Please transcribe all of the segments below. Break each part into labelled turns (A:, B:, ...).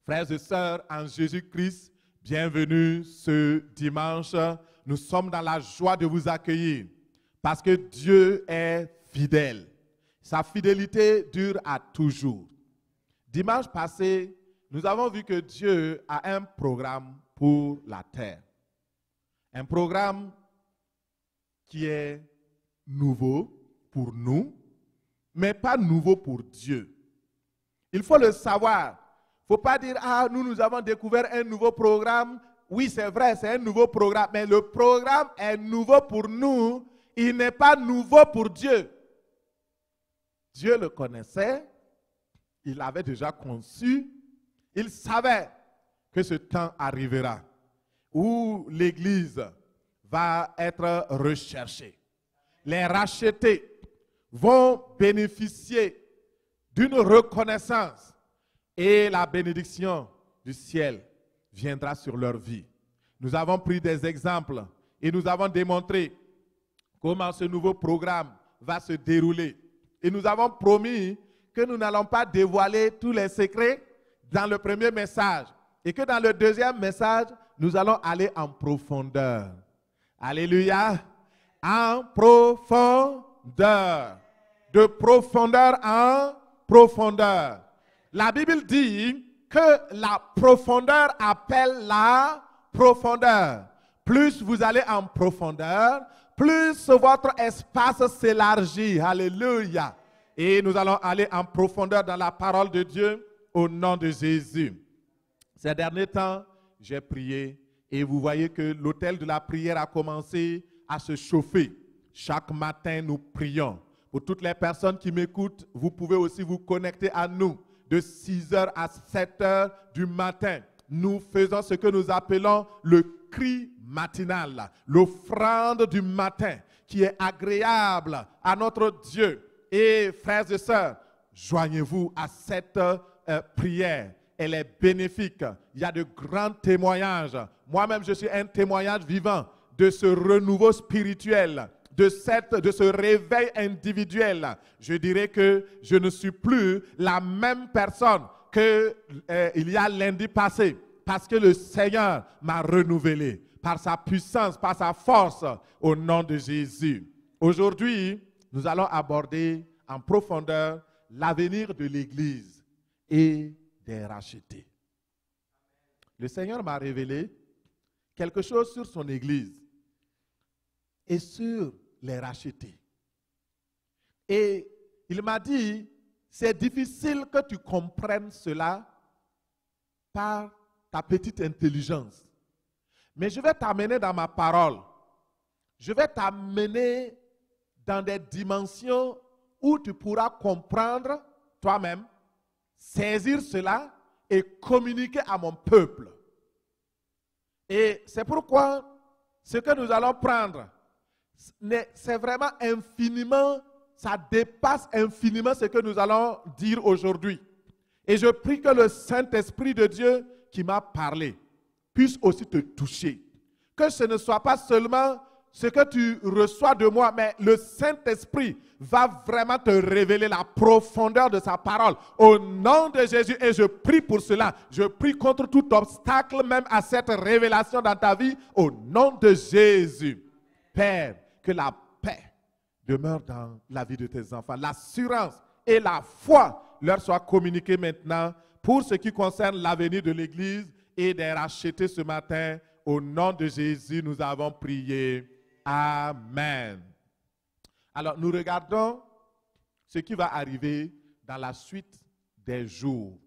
A: Frères et sœurs en Jésus-Christ, bienvenue ce dimanche. Nous sommes dans la joie de vous accueillir parce que Dieu est fidèle. Sa fidélité dure à toujours. Dimanche passé, nous avons vu que Dieu a un programme pour la terre. Un programme qui est nouveau pour nous, mais pas nouveau pour Dieu. Il faut le savoir. Il ne faut pas dire, nous avons découvert un nouveau programme. Oui, c'est vrai, c'est un nouveau programme, mais le programme est nouveau pour nous. Il n'est pas nouveau pour Dieu. Dieu le connaissait, il l'avait déjà conçu, il savait que ce temps arrivera où l'Église va être recherchée. Les rachetés vont bénéficier d'une reconnaissance et la bénédiction du ciel viendra sur leur vie. Nous avons pris des exemples et nous avons démontré comment ce nouveau programme va se dérouler. Et nous avons promis que nous n'allons pas dévoiler tous les secrets dans le premier message et que dans le deuxième message, nous allons aller en profondeur. Alléluia! En profondeur. De profondeur en profondeur. La Bible dit que la profondeur appelle la profondeur. Plus vous allez en profondeur, plus votre espace s'élargit. Alléluia. Et nous allons aller en profondeur dans la parole de Dieu au nom de Jésus. Ces derniers temps, j'ai prié et vous voyez que l'autel de la prière a commencé à se chauffer. Chaque matin, nous prions. Pour toutes les personnes qui m'écoutent, vous pouvez aussi vous connecter à nous de 6h à 7h du matin. Nous faisons ce que nous appelons le cri matinal, l'offrande du matin qui est agréable à notre Dieu. Et frères et sœurs, joignez-vous à cette prière. Elle est bénéfique. Il y a de grands témoignages. Moi-même, je suis un témoignage vivant de ce renouveau spirituel, de ce réveil individuel. Je dirais que je ne suis plus la même personne qu'il y a lundi passé, parce que le Seigneur m'a renouvelé par sa puissance, par sa force, au nom de Jésus. Aujourd'hui, nous allons aborder en profondeur l'avenir de l'Église et des rachetés. Le Seigneur m'a révélé quelque chose sur son Église et sur les rachetés. Et il m'a dit, c'est difficile que tu comprennes cela par ta petite intelligence. Mais je vais t'amener dans ma parole. Je vais t'amener dans des dimensions où tu pourras comprendre toi-même, saisir cela et communiquer à mon peuple. Et c'est pourquoi ce que nous allons prendre, c'est vraiment infiniment, ça dépasse infiniment ce que nous allons dire aujourd'hui. Et je prie que le Saint-Esprit de Dieu qui m'a parlé puisse aussi te toucher. Que ce ne soit pas seulement ce que tu reçois de moi, mais le Saint-Esprit va vraiment te révéler la profondeur de sa parole. Au nom de Jésus, et je prie pour cela. Je prie contre tout obstacle même à cette révélation dans ta vie. Au nom de Jésus. Père, que la paix demeure dans la vie de tes enfants. L'assurance et la foi leur soient communiquées maintenant pour ce qui concerne l'avenir de l'Église et des rachetés ce matin. Au nom de Jésus, nous avons prié. Amen. Alors, nous regardons ce qui va arriver dans la suite des jours,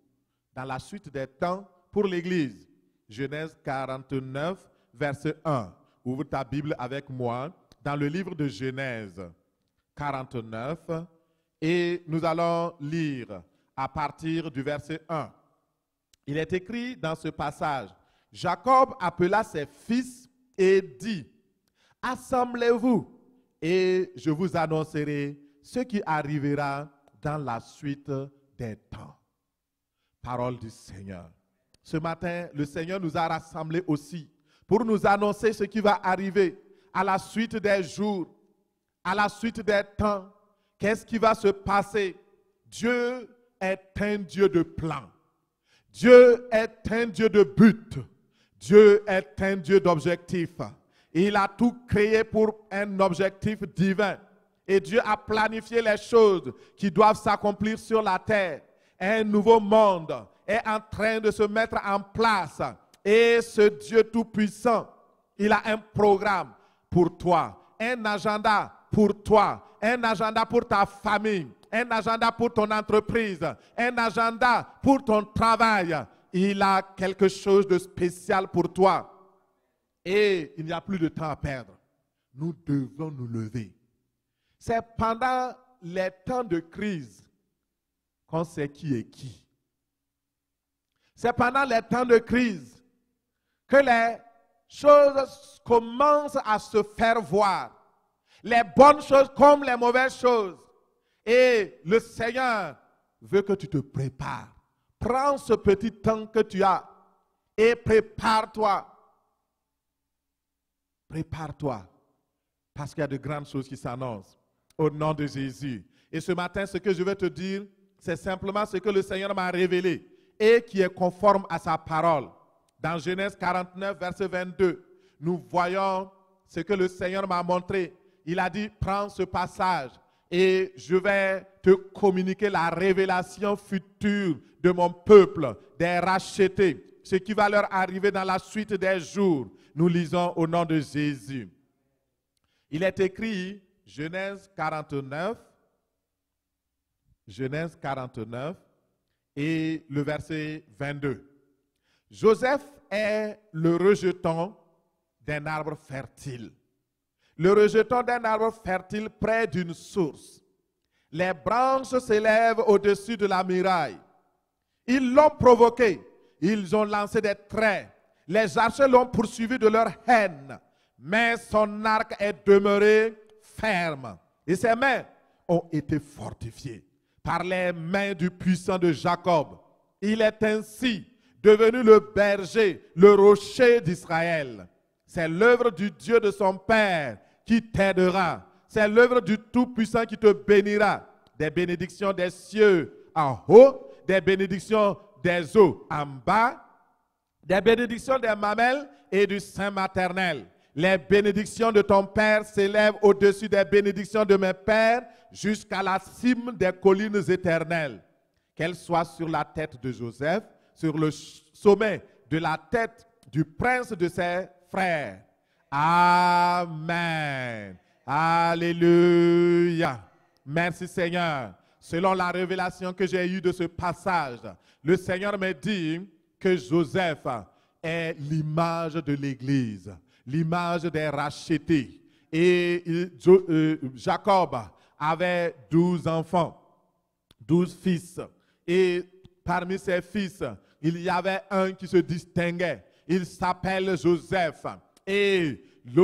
A: dans la suite des temps pour l'Église. Genèse 49, verset 1. Ouvre ta Bible avec moi dans le livre de Genèse 49 et nous allons lire à partir du verset 1. Il est écrit dans ce passage, Jacob appela ses fils et dit, assemblez-vous et je vous annoncerai ce qui arrivera dans la suite des temps. Parole du Seigneur. Ce matin, le Seigneur nous a rassemblés aussi pour nous annoncer ce qui va arriver à la suite des jours, à la suite des temps. Qu'est-ce qui va se passer? Dieu est un Dieu de plan. Dieu est un Dieu de but. Dieu est un Dieu d'objectif. Il a tout créé pour un objectif divin. Et Dieu a planifié les choses qui doivent s'accomplir sur la terre. Un nouveau monde est en train de se mettre en place. Et ce Dieu tout-puissant, il a un programme pour toi, un agenda pour toi, un agenda pour ta famille, un agenda pour ton entreprise, un agenda pour ton travail. Il a quelque chose de spécial pour toi. Et il n'y a plus de temps à perdre. Nous devons nous lever. C'est pendant les temps de crise qu'on sait qui est qui. C'est pendant les temps de crise que les choses commencent à se faire voir. Les bonnes choses comme les mauvaises choses. Et le Seigneur veut que tu te prépares. Prends ce petit temps que tu as et prépare-toi. Prépare-toi. Parce qu'il y a de grandes choses qui s'annoncent. Au nom de Jésus. Et ce matin, ce que je vais te dire, c'est simplement ce que le Seigneur m'a révélé et qui est conforme à sa parole. Dans Genèse 49, verset 22, nous voyons ce que le Seigneur m'a montré. Il a dit, prends ce passage et je vais te communiquer la révélation future de mon peuple, des rachetés, ce qui va leur arriver dans la suite des jours. Nous lisons au nom de Jésus. Il est écrit, Genèse 49 et le verset 22. Joseph est le rejeton d'un arbre fertile. Le rejeton d'un arbre fertile près d'une source. Les branches s'élèvent au-dessus de la muraille. Ils l'ont provoqué. Ils ont lancé des traits. Les archers l'ont poursuivi de leur haine. Mais son arc est demeuré ferme. Et ses mains ont été fortifiées par les mains du puissant de Jacob. Il est ainsi devenu le berger, le rocher d'Israël. C'est l'œuvre du Dieu de son Père qui t'aidera. C'est l'œuvre du Tout-Puissant qui te bénira. Des bénédictions des cieux en haut, des bénédictions des eaux en bas, des bénédictions des mamelles et du sein maternel. Les bénédictions de ton Père s'élèvent au-dessus des bénédictions de mes pères jusqu'à la cime des collines éternelles. Qu'elles soient sur la tête de Joseph, sur le sommet de la tête du prince de ses frères. Amen. Alléluia. Merci Seigneur. Selon la révélation que j'ai eue de ce passage, le Seigneur me dit que Joseph est l'image de l'Église, l'image des rachetés. Et Jacob avait 12 enfants, 12 fils. Et parmi ses fils, il y avait un qui se distinguait. Il s'appelle Joseph. Et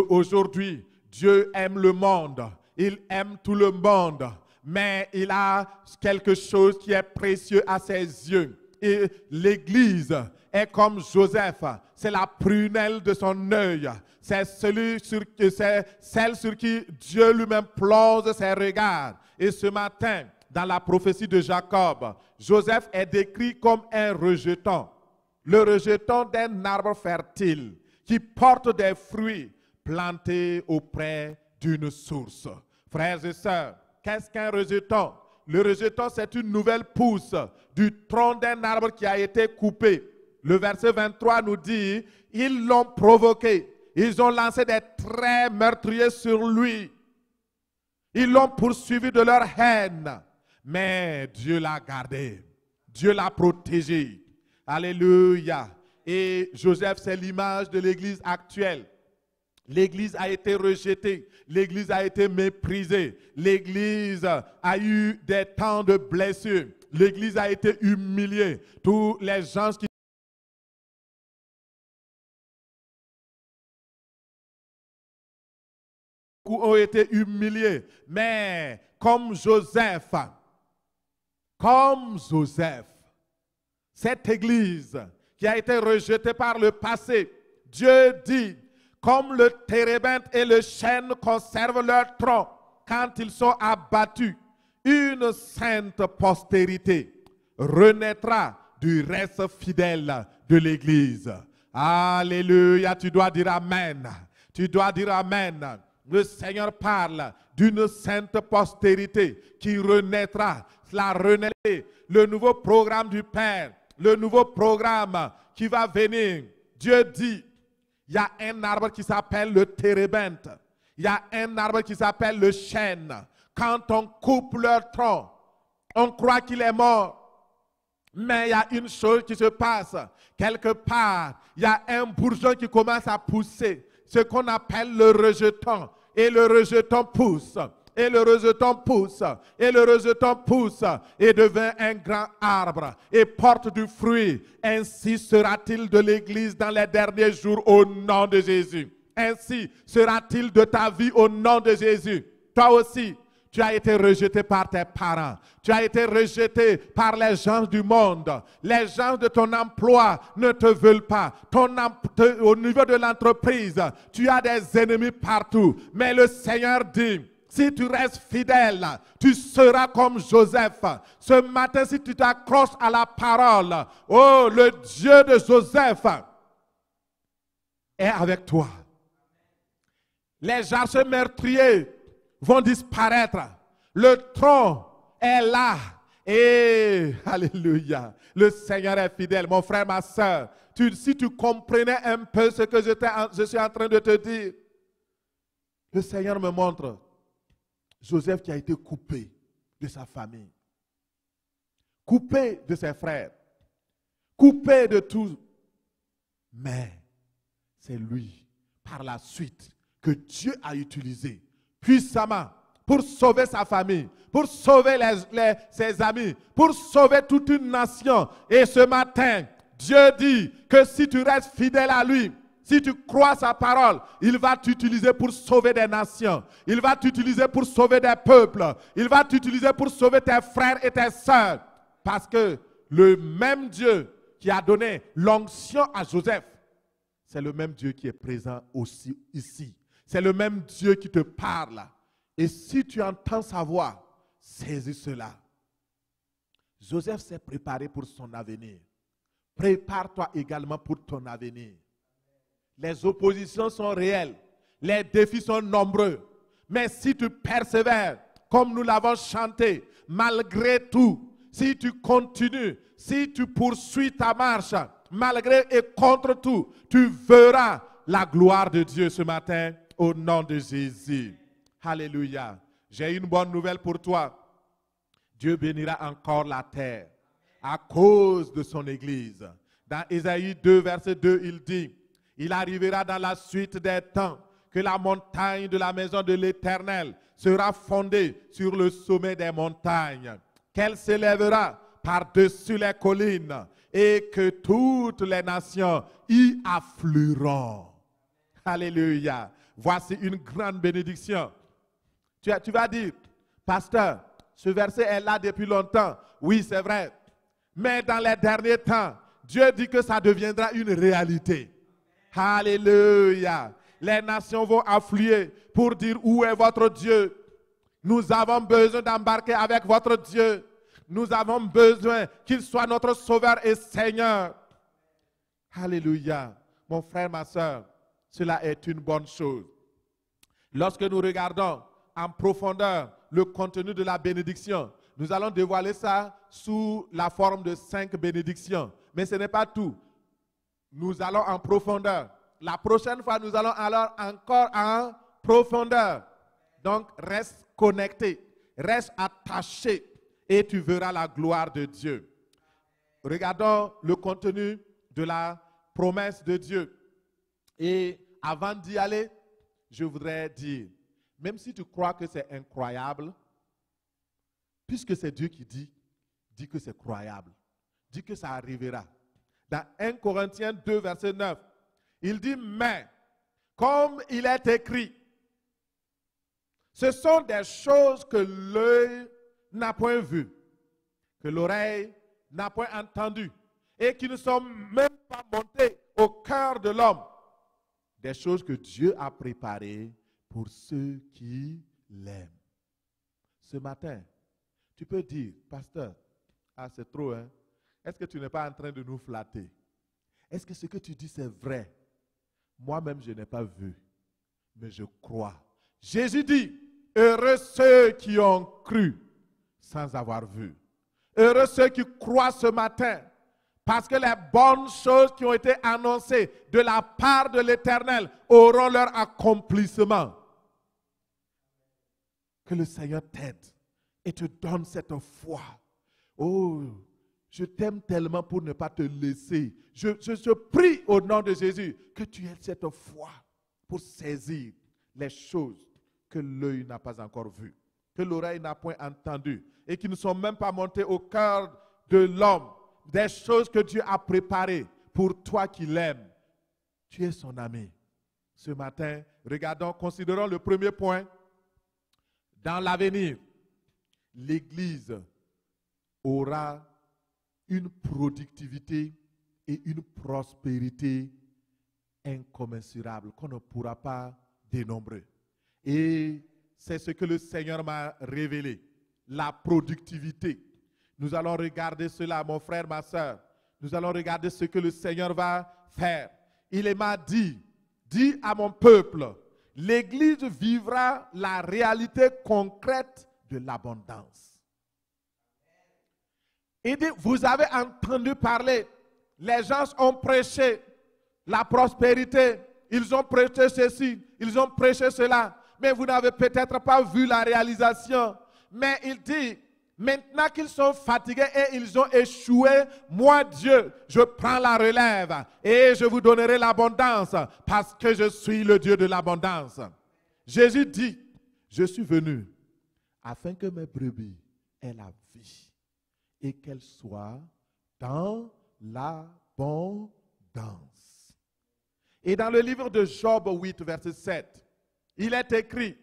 A: aujourd'hui, Dieu aime le monde. Il aime tout le monde. Mais il a quelque chose qui est précieux à ses yeux. Et l'Église est comme Joseph. C'est la prunelle de son œil. C'est celle sur qui Dieu lui-même plonge ses regards. Et ce matin, dans la prophétie de Jacob, Joseph est décrit comme un rejeton. Le rejeton d'un arbre fertile qui porte des fruits plantés auprès d'une source. Frères et sœurs, qu'est-ce qu'un rejeton? Le rejeton, c'est une nouvelle pousse du tronc d'un arbre qui a été coupé. Le verset 23 nous dit, ils l'ont provoqué. Ils ont lancé des traits meurtriers sur lui. Ils l'ont poursuivi de leur haine. Mais Dieu l'a gardé. Dieu l'a protégé. Alléluia. Et Joseph, c'est l'image de l'Église actuelle. L'Église a été rejetée. L'Église a été méprisée. L'Église a eu des temps de blessures. L'Église a été humiliée. Tous les gens qui ont été humiliés. Mais comme Joseph, cette Église qui a été rejetée par le passé, Dieu dit, comme le térébinthe et le chêne conservent leur tronc quand ils sont abattus, une sainte postérité renaîtra du reste fidèle de l'Église. Alléluia, tu dois dire Amen. Tu dois dire Amen. Le Seigneur parle d'une sainte postérité qui renaîtra, la renaît, le nouveau programme du Père, le nouveau programme qui va venir. Dieu dit, il y a un arbre qui s'appelle le térébinthe. Il y a un arbre qui s'appelle le chêne. Quand on coupe leur tronc, on croit qu'il est mort. Mais il y a une chose qui se passe. Quelque part, il y a un bourgeon qui commence à pousser. Ce qu'on appelle le rejeton. Et le rejeton pousse. Et le rejeton pousse. Et le rejeton pousse. Et devient un grand arbre. Et porte du fruit. Ainsi sera-t-il de l'Église dans les derniers jours au nom de Jésus. Ainsi sera-t-il de ta vie au nom de Jésus. Toi aussi, tu as été rejeté par tes parents. Tu as été rejeté par les gens du monde. Les gens de ton emploi ne te veulent pas. Au niveau de l'entreprise, tu as des ennemis partout. Mais le Seigneur dit, si tu restes fidèle, tu seras comme Joseph. Ce matin, si tu t'accroches à la parole, oh, le Dieu de Joseph est avec toi. Les archers meurtriers vont disparaître. Le tronc est là. Et alléluia, le Seigneur est fidèle. Mon frère, ma soeur, si tu comprenais un peu ce que je suis en train de te dire, le Seigneur me montre Joseph qui a été coupé de sa famille, coupé de ses frères, coupé de tout. Mais c'est lui, par la suite, que Dieu a utilisé puissamment pour sauver sa famille, pour sauver ses amis, pour sauver toute une nation. Et ce matin, Dieu dit que si tu restes fidèle à lui, si tu crois sa parole, il va t'utiliser pour sauver des nations. Il va t'utiliser pour sauver des peuples. Il va t'utiliser pour sauver tes frères et tes sœurs. Parce que le même Dieu qui a donné l'onction à Joseph, c'est le même Dieu qui est présent aussi ici. C'est le même Dieu qui te parle. Et si tu entends sa voix, saisis cela. Joseph s'est préparé pour son avenir. Prépare-toi également pour ton avenir. Les oppositions sont réelles. Les défis sont nombreux. Mais si tu persévères, comme nous l'avons chanté, malgré tout, si tu continues, si tu poursuis ta marche, malgré et contre tout, tu verras la gloire de Dieu ce matin au nom de Jésus. Alléluia. J'ai une bonne nouvelle pour toi. Dieu bénira encore la terre à cause de son Église. Dans Ésaïe 2, verset 2, il dit, il arrivera dans la suite des temps que la montagne de la maison de l'Éternel sera fondée sur le sommet des montagnes, qu'elle s'élèvera par-dessus les collines et que toutes les nations y afflueront. Alléluia. Voici une grande bénédiction. Tu vas dire, pasteur, ce verset est là depuis longtemps. Oui, c'est vrai. Mais dans les derniers temps, Dieu dit que ça deviendra une réalité. Alléluia. Les nations vont affluer pour dire où est votre Dieu. Nous avons besoin d'embarquer avec votre Dieu. Nous avons besoin qu'il soit notre Sauveur et Seigneur. Alléluia. Mon frère, ma soeur, cela est une bonne chose. Lorsque nous regardons en profondeur le contenu de la bénédiction, nous allons dévoiler ça sous la forme de 5 bénédictions. Mais ce n'est pas tout. Nous allons en profondeur. La prochaine fois, nous allons alors encore en profondeur. Donc, reste connecté, reste attaché et tu verras la gloire de Dieu. Regardons le contenu de la promesse de Dieu. Et avant d'y aller, je voudrais dire, même si tu crois que c'est incroyable, puisque c'est Dieu qui dit que c'est croyable, dit que ça arrivera. Dans 1 Corinthiens 2, verset 9, il dit, mais comme il est écrit, ce sont des choses que l'œil n'a point vues, que l'oreille n'a point entendues, et qui ne sont même pas montées au cœur de l'homme. Des choses que Dieu a préparées pour ceux qui l'aiment. Ce matin, tu peux dire, pasteur, ah c'est trop, hein? Est-ce que tu n'es pas en train de nous flatter? Est-ce que ce que tu dis c'est vrai? Moi-même, je n'ai pas vu, mais je crois. Jésus dit, heureux ceux qui ont cru sans avoir vu. Heureux ceux qui croient ce matin, parce que les bonnes choses qui ont été annoncées de la part de l'Éternel auront leur accomplissement. Que le Seigneur t'aide et te donne cette foi. Oh, je t'aime tellement pour ne pas te laisser. Je prie au nom de Jésus que tu aies cette foi pour saisir les choses que l'œil n'a pas encore vues, que l'oreille n'a point entendues et qui ne sont même pas montées au cœur de l'homme. Des choses que Dieu a préparées pour toi qui l'aimes. Tu es son ami. Ce matin, regardons, considérons le premier point. Dans l'avenir, l'Église aura une productivité et une prospérité incommensurables qu'on ne pourra pas dénombrer. Et c'est ce que le Seigneur m'a révélé, la productivité. Nous allons regarder cela, mon frère, ma soeur. Nous allons regarder ce que le Seigneur va faire. Il m'a dit, dis à mon peuple, l'Église vivra la réalité concrète de l'abondance. Il dit, vous avez entendu parler, les gens ont prêché la prospérité, ils ont prêché ceci, ils ont prêché cela, mais vous n'avez peut-être pas vu la réalisation. Mais il dit, maintenant qu'ils sont fatigués et ils ont échoué, moi Dieu, je prends la relève et je vous donnerai l'abondance parce que je suis le Dieu de l'abondance. Jésus dit, je suis venu afin que mes brebis aient la vie et qu'elles soient dans l'abondance. Et dans le livre de Job 8, verset 7, il est écrit,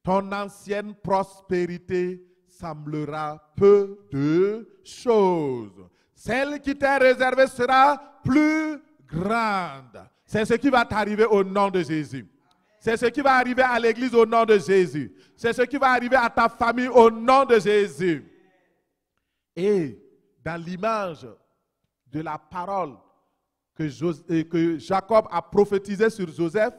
A: ton ancienne prospérité semblera peu de choses. Celle qui t'est réservée sera plus grande. C'est ce qui va t'arriver au nom de Jésus. C'est ce qui va arriver à l'église au nom de Jésus. C'est ce qui va arriver à ta famille au nom de Jésus. Et dans l'image de la parole que Jacob a prophétisé sur Joseph,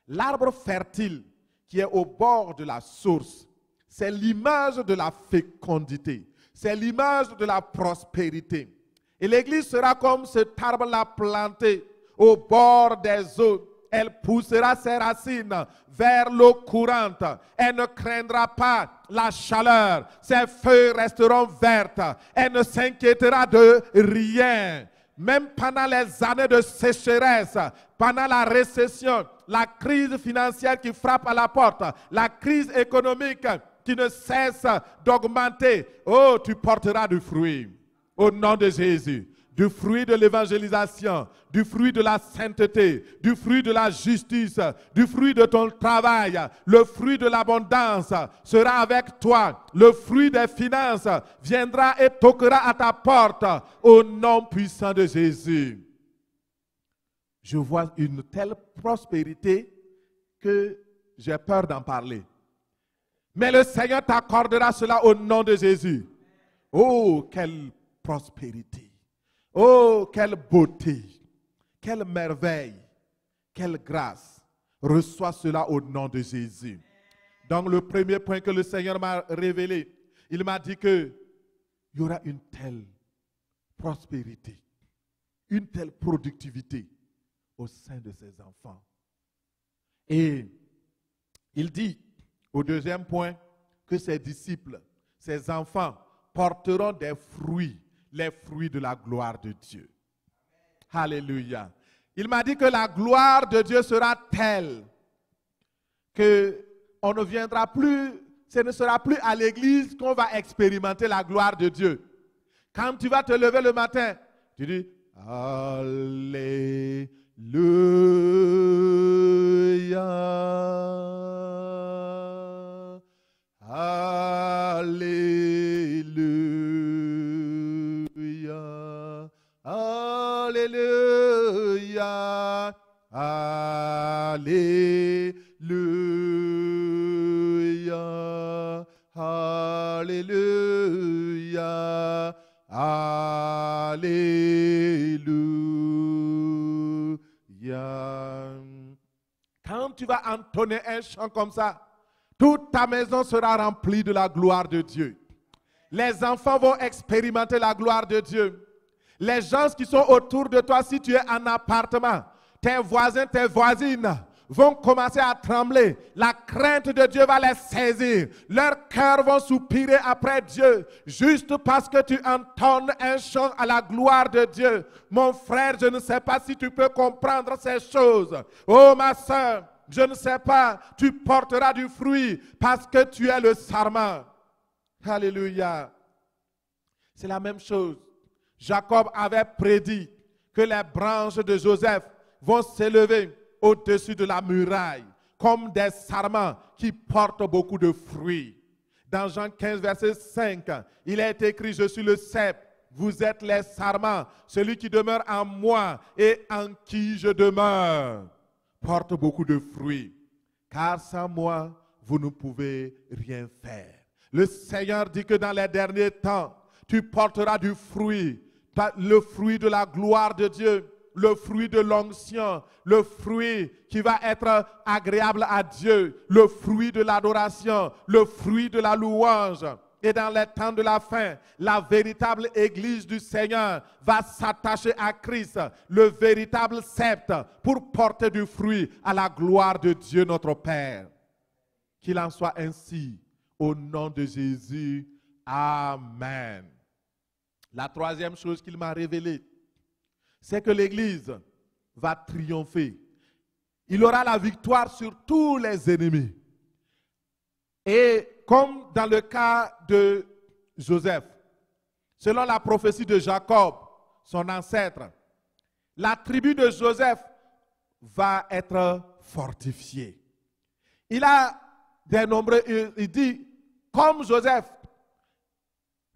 A: l'arbre fertile qui est au bord de la source, c'est l'image de la fécondité. C'est l'image de la prospérité. Et l'église sera comme cet arbre-là planté au bord des eaux. Elle poussera ses racines vers l'eau courante. Elle ne craindra pas la chaleur. Ses feuilles resteront vertes. Elle ne s'inquiétera de rien. Même pendant les années de sécheresse, pendant la récession, la crise financière qui frappe à la porte, la crise économique qui ne cesse d'augmenter, oh, tu porteras du fruit au nom de Jésus. Du fruit de l'évangélisation, du fruit de la sainteté, du fruit de la justice, du fruit de ton travail. Le fruit de l'abondance sera avec toi. Le fruit des finances viendra et toquera à ta porte au nom puissant de Jésus. Je vois une telle prospérité que j'ai peur d'en parler. Mais le Seigneur t'accordera cela au nom de Jésus. Oh, quelle prospérité! Oh, quelle beauté, quelle merveille, quelle grâce. Reçois cela au nom de Jésus. Donc le premier point que le Seigneur m'a révélé, il m'a dit qu'il y aura une telle prospérité, une telle productivité au sein de ses enfants. Et il dit au deuxième point que ses disciples, ses enfants porteront des fruits. Les fruits de la gloire de Dieu. Alléluia. Il m'a dit que la gloire de Dieu sera telle que on ne viendra plus, ce ne sera plus à l'église qu'on va expérimenter la gloire de Dieu. Quand tu vas te lever le matin, tu dis Alléluia. Alléluia. Alléluia, alléluia, alléluia, Alléluia. Quand tu vas entonner un chant comme ça, toute ta maison sera remplie de la gloire de Dieu. Les enfants vont expérimenter la gloire de Dieu. Les gens qui sont autour de toi, si tu es en appartement, tes voisins, tes voisines vont commencer à trembler. La crainte de Dieu va les saisir. Leurs cœurs vont soupirer après Dieu, juste parce que tu entonnes un chant à la gloire de Dieu. Mon frère, je ne sais pas si tu peux comprendre ces choses. Oh ma soeur, je ne sais pas, tu porteras du fruit parce que tu es le sarment. Alléluia. C'est la même chose. Jacob avait prédit que les branches de Joseph vont s'élever au-dessus de la muraille, comme des sarments qui portent beaucoup de fruits. Dans Jean 15, verset 5, il est écrit, je suis le cep, vous êtes les sarments, celui qui demeure en moi et en qui je demeure, porte beaucoup de fruits. Car sans moi, vous ne pouvez rien faire. Le Seigneur dit que dans les derniers temps, tu porteras du fruit, le fruit de la gloire de Dieu, le fruit de l'onction, le fruit qui va être agréable à Dieu, le fruit de l'adoration, le fruit de la louange. Et dans les temps de la fin, la véritable Église du Seigneur va s'attacher à Christ, le véritable sceptre, pour porter du fruit à la gloire de Dieu notre Père. Qu'il en soit ainsi, au nom de Jésus. Amen. La troisième chose qu'il m'a révélée, c'est que l'Église va triompher. Il aura la victoire sur tous les ennemis. Et comme dans le cas de Joseph, selon la prophétie de Jacob, son ancêtre, la tribu de Joseph va être fortifiée. Il a des nombreux, il dit, comme Joseph,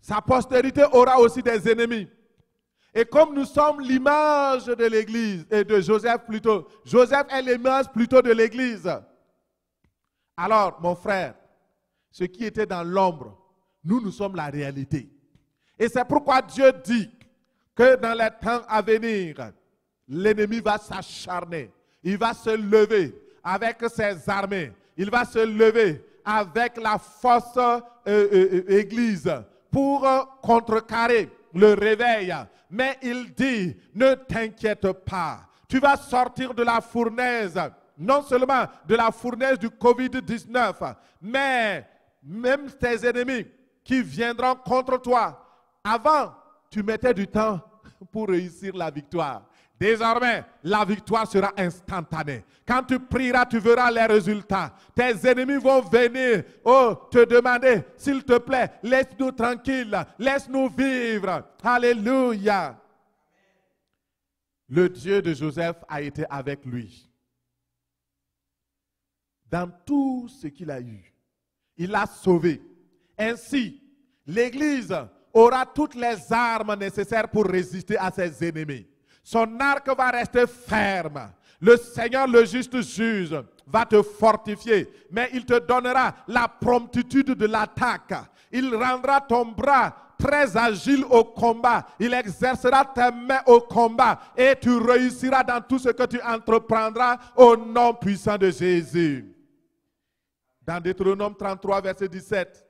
A: sa postérité aura aussi des ennemis. Et comme nous sommes l'image de l'Église, et de Joseph plutôt, Joseph est l'image plutôt de l'Église. Alors, mon frère, ce qui était dans l'ombre, nous sommes la réalité. Et c'est pourquoi Dieu dit que dans les temps à venir, l'ennemi va s'acharner. Il va se lever avec ses armées. Il va se lever avec la fausse Église pour contrecarrer le réveil. Mais il dit, ne t'inquiète pas, tu vas sortir de la fournaise, non seulement de la fournaise du Covid-19, mais même tes ennemis qui viendront contre toi. Avant, tu mettais du temps pour réussir la victoire. Désormais, la victoire sera instantanée. Quand tu prieras, tu verras les résultats. Tes ennemis vont venir te demander, s'il te plaît, laisse-nous tranquilles, laisse-nous vivre. Alléluia. Le Dieu de Joseph a été avec lui. Dans tout ce qu'il a eu, il l'a sauvé. Ainsi, l'Église aura toutes les armes nécessaires pour résister à ses ennemis. Son arc va rester ferme. Le Seigneur, le juste juge, va te fortifier, mais il te donnera la promptitude de l'attaque. Il rendra ton bras très agile au combat. Il exercera tes mains au combat et tu réussiras dans tout ce que tu entreprendras au nom puissant de Jésus. Dans Deutéronome 33, verset 17,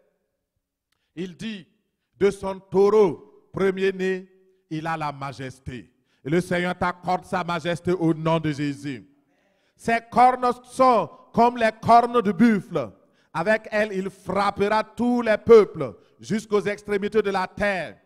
A: il dit, de son taureau premier-né, il a la majesté. Et le Seigneur t'accorde sa majesté au nom de Jésus. Ses cornes sont comme les cornes de buffle. Avec elles, il frappera tous les peuples jusqu'aux extrémités de la terre.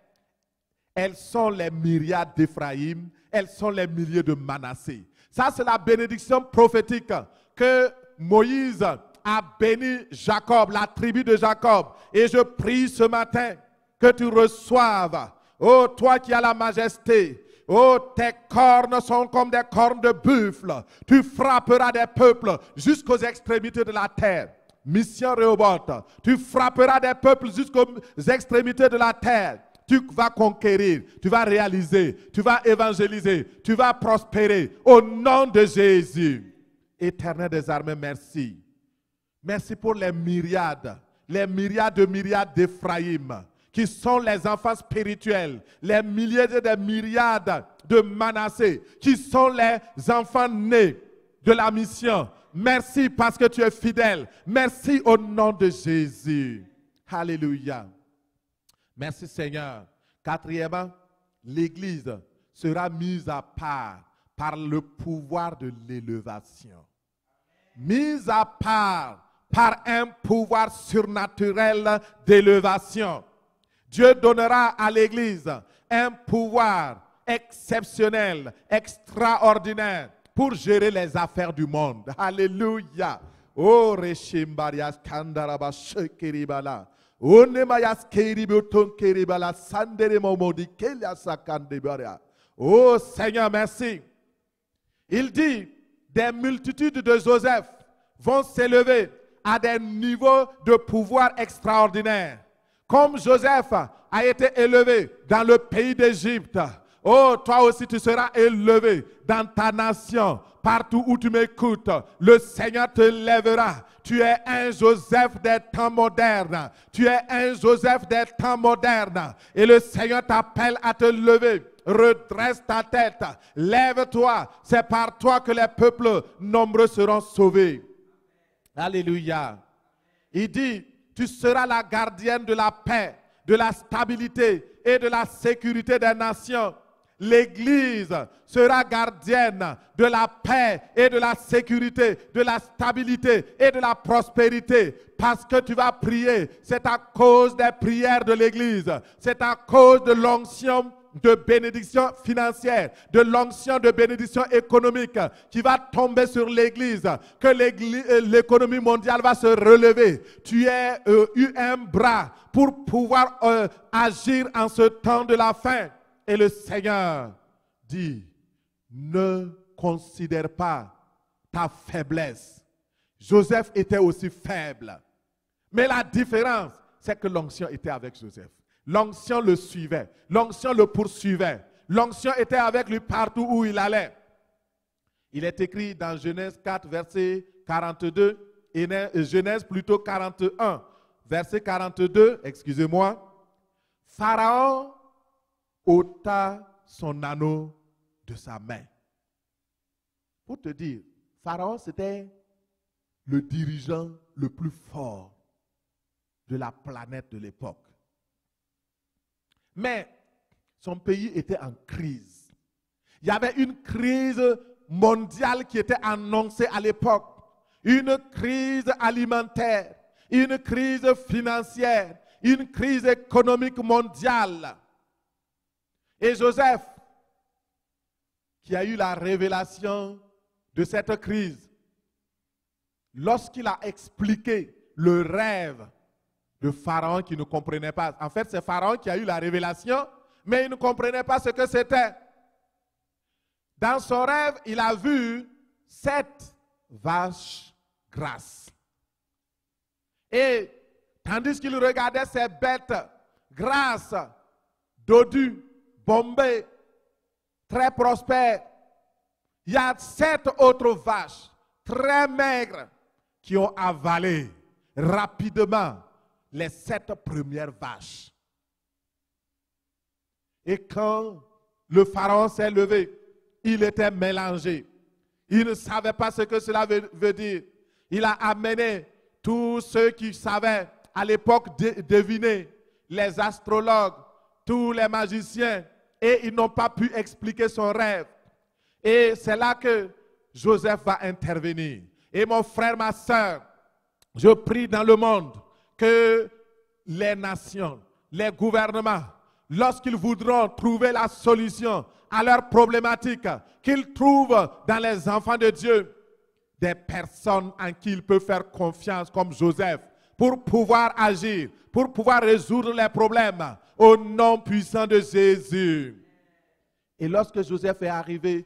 A: Elles sont les myriades d'Éphraïm, elles sont les milliers de Manassé. Ça, c'est la bénédiction prophétique que Moïse a béni Jacob, la tribu de Jacob. Et je prie ce matin que tu reçoives, oh toi qui as la majesté, oh, tes cornes sont comme des cornes de buffle. Tu frapperas des peuples jusqu'aux extrémités de la terre. Mission Rehoboth, tu frapperas des peuples jusqu'aux extrémités de la terre. Tu vas conquérir, tu vas réaliser, tu vas évangéliser, tu vas prospérer au nom de Jésus. Éternel des armées, merci. Merci pour les myriades de myriades d'Éphraïm qui sont les enfants spirituels, les milliers et des myriades de Manassé, qui sont les enfants nés de la mission. Merci parce que tu es fidèle. Merci au nom de Jésus. Alléluia. Merci Seigneur. Quatrièmement, l'Église sera mise à part par le pouvoir de l'élévation. Mise à part par un pouvoir surnaturel d'élévation. Dieu donnera à l'Église un pouvoir exceptionnel, extraordinaire pour gérer les affaires du monde. Alléluia. Oh, Reshimbaria Kandaraba Shekeribala. Oh, Nemayas Keributon Keribala Sandere Momodi Kelia Sakandebaria. Oh, Seigneur, merci. Il dit, des multitudes de Joseph vont s'élever à des niveaux de pouvoir extraordinaires. Comme Joseph a été élevé dans le pays d'Égypte, oh, toi aussi tu seras élevé dans ta nation, partout où tu m'écoutes. Le Seigneur te lèvera. Tu es un Joseph des temps modernes. Tu es un Joseph des temps modernes. Et le Seigneur t'appelle à te lever. Redresse ta tête. Lève-toi. C'est par toi que les peuples nombreux seront sauvés. Alléluia. Il dit, tu seras la gardienne de la paix, de la stabilité et de la sécurité des nations. L'Église sera gardienne de la paix et de la sécurité, de la stabilité et de la prospérité. Parce que tu vas prier, c'est à cause des prières de l'Église, c'est à cause de l'onction de bénédiction financière, de l'onction de bénédiction économique qui va tomber sur l'Église, que l'économie mondiale va se relever. Tu as eu un bras pour pouvoir agir en ce temps de la fin. Et le Seigneur dit, ne considère pas ta faiblesse. Joseph était aussi faible. Mais la différence, c'est que l'onction était avec Joseph. L'onction le suivait. L'onction le poursuivait. L'onction était avec lui partout où il allait. Il est écrit dans Genèse 4, verset 42, et Genèse plutôt 41, verset 42, excusez-moi. Pharaon ôta son anneau de sa main. Pour te dire, Pharaon, c'était le dirigeant le plus fort de la planète de l'époque. Mais son pays était en crise. Il y avait une crise mondiale qui était annoncée à l'époque. Une crise alimentaire, une crise financière, une crise économique mondiale. Et Joseph, qui a eu la révélation de cette crise, lorsqu'il a expliqué le rêve de Pharaon qui ne comprenait pas. En fait, c'est Pharaon qui a eu la révélation, mais il ne comprenait pas ce que c'était. Dans son rêve, il a vu 7 vaches grasses. Et tandis qu'il regardait ces bêtes grasses, dodues, bombées, très prospères, il y a 7 autres vaches très maigres qui ont avalé rapidement les 7 premières vaches. Et quand le pharaon s'est levé, il était mélangé. Il ne savait pas ce que cela veut dire. Il a amené tous ceux qui savaient à l'époque deviner, les astrologues, tous les magiciens, et ils n'ont pas pu expliquer son rêve. Et c'est là que Joseph va intervenir. Et mon frère, ma soeur, je prie dans le monde que les nations, les gouvernements, lorsqu'ils voudront trouver la solution à leurs problématiques, qu'ils trouvent dans les enfants de Dieu des personnes en qui ils peuvent faire confiance comme Joseph pour pouvoir agir, pour pouvoir résoudre les problèmes au nom puissant de Jésus. Et lorsque Joseph est arrivé,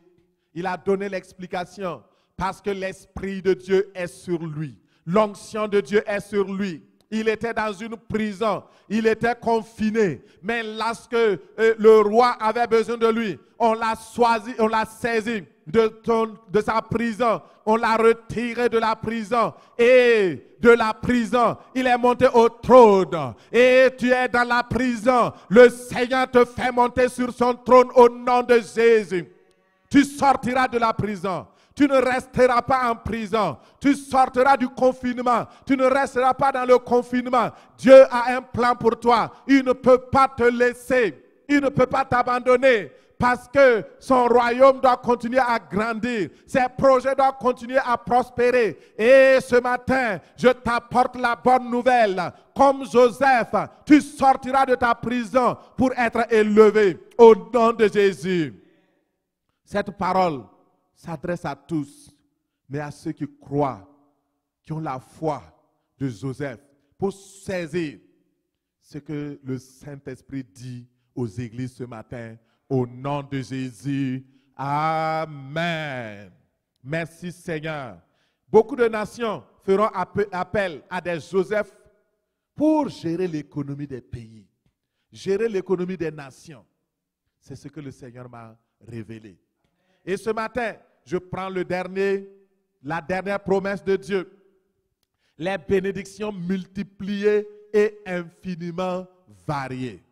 A: il a donné l'explication parce que l'Esprit de Dieu est sur lui. L'onction de Dieu est sur lui. Il était dans une prison. Il était confiné. Mais lorsque le roi avait besoin de lui, on l'a saisi de sa prison. On l'a retiré de la prison. Et de la prison, il est monté au trône. Et tu es dans la prison. Le Seigneur te fait monter sur son trône au nom de Jésus. Tu sortiras de la prison. Tu ne resteras pas en prison. Tu sortiras du confinement. Tu ne resteras pas dans le confinement. Dieu a un plan pour toi. Il ne peut pas te laisser. Il ne peut pas t'abandonner. Parce que son royaume doit continuer à grandir. Ses projets doivent continuer à prospérer. Et ce matin, je t'apporte la bonne nouvelle. Comme Joseph, tu sortiras de ta prison pour être élevé au nom de Jésus. Cette parole s'adresse à tous, mais à ceux qui croient, qui ont la foi de Joseph, pour saisir ce que le Saint-Esprit dit aux églises ce matin, au nom de Jésus. Amen. Merci Seigneur. Beaucoup de nations feront appel à des Joseph pour gérer l'économie des pays, gérer l'économie des nations. C'est ce que le Seigneur m'a révélé. Et ce matin, je prends la dernière promesse de Dieu. Les bénédictions multipliées et infiniment variées.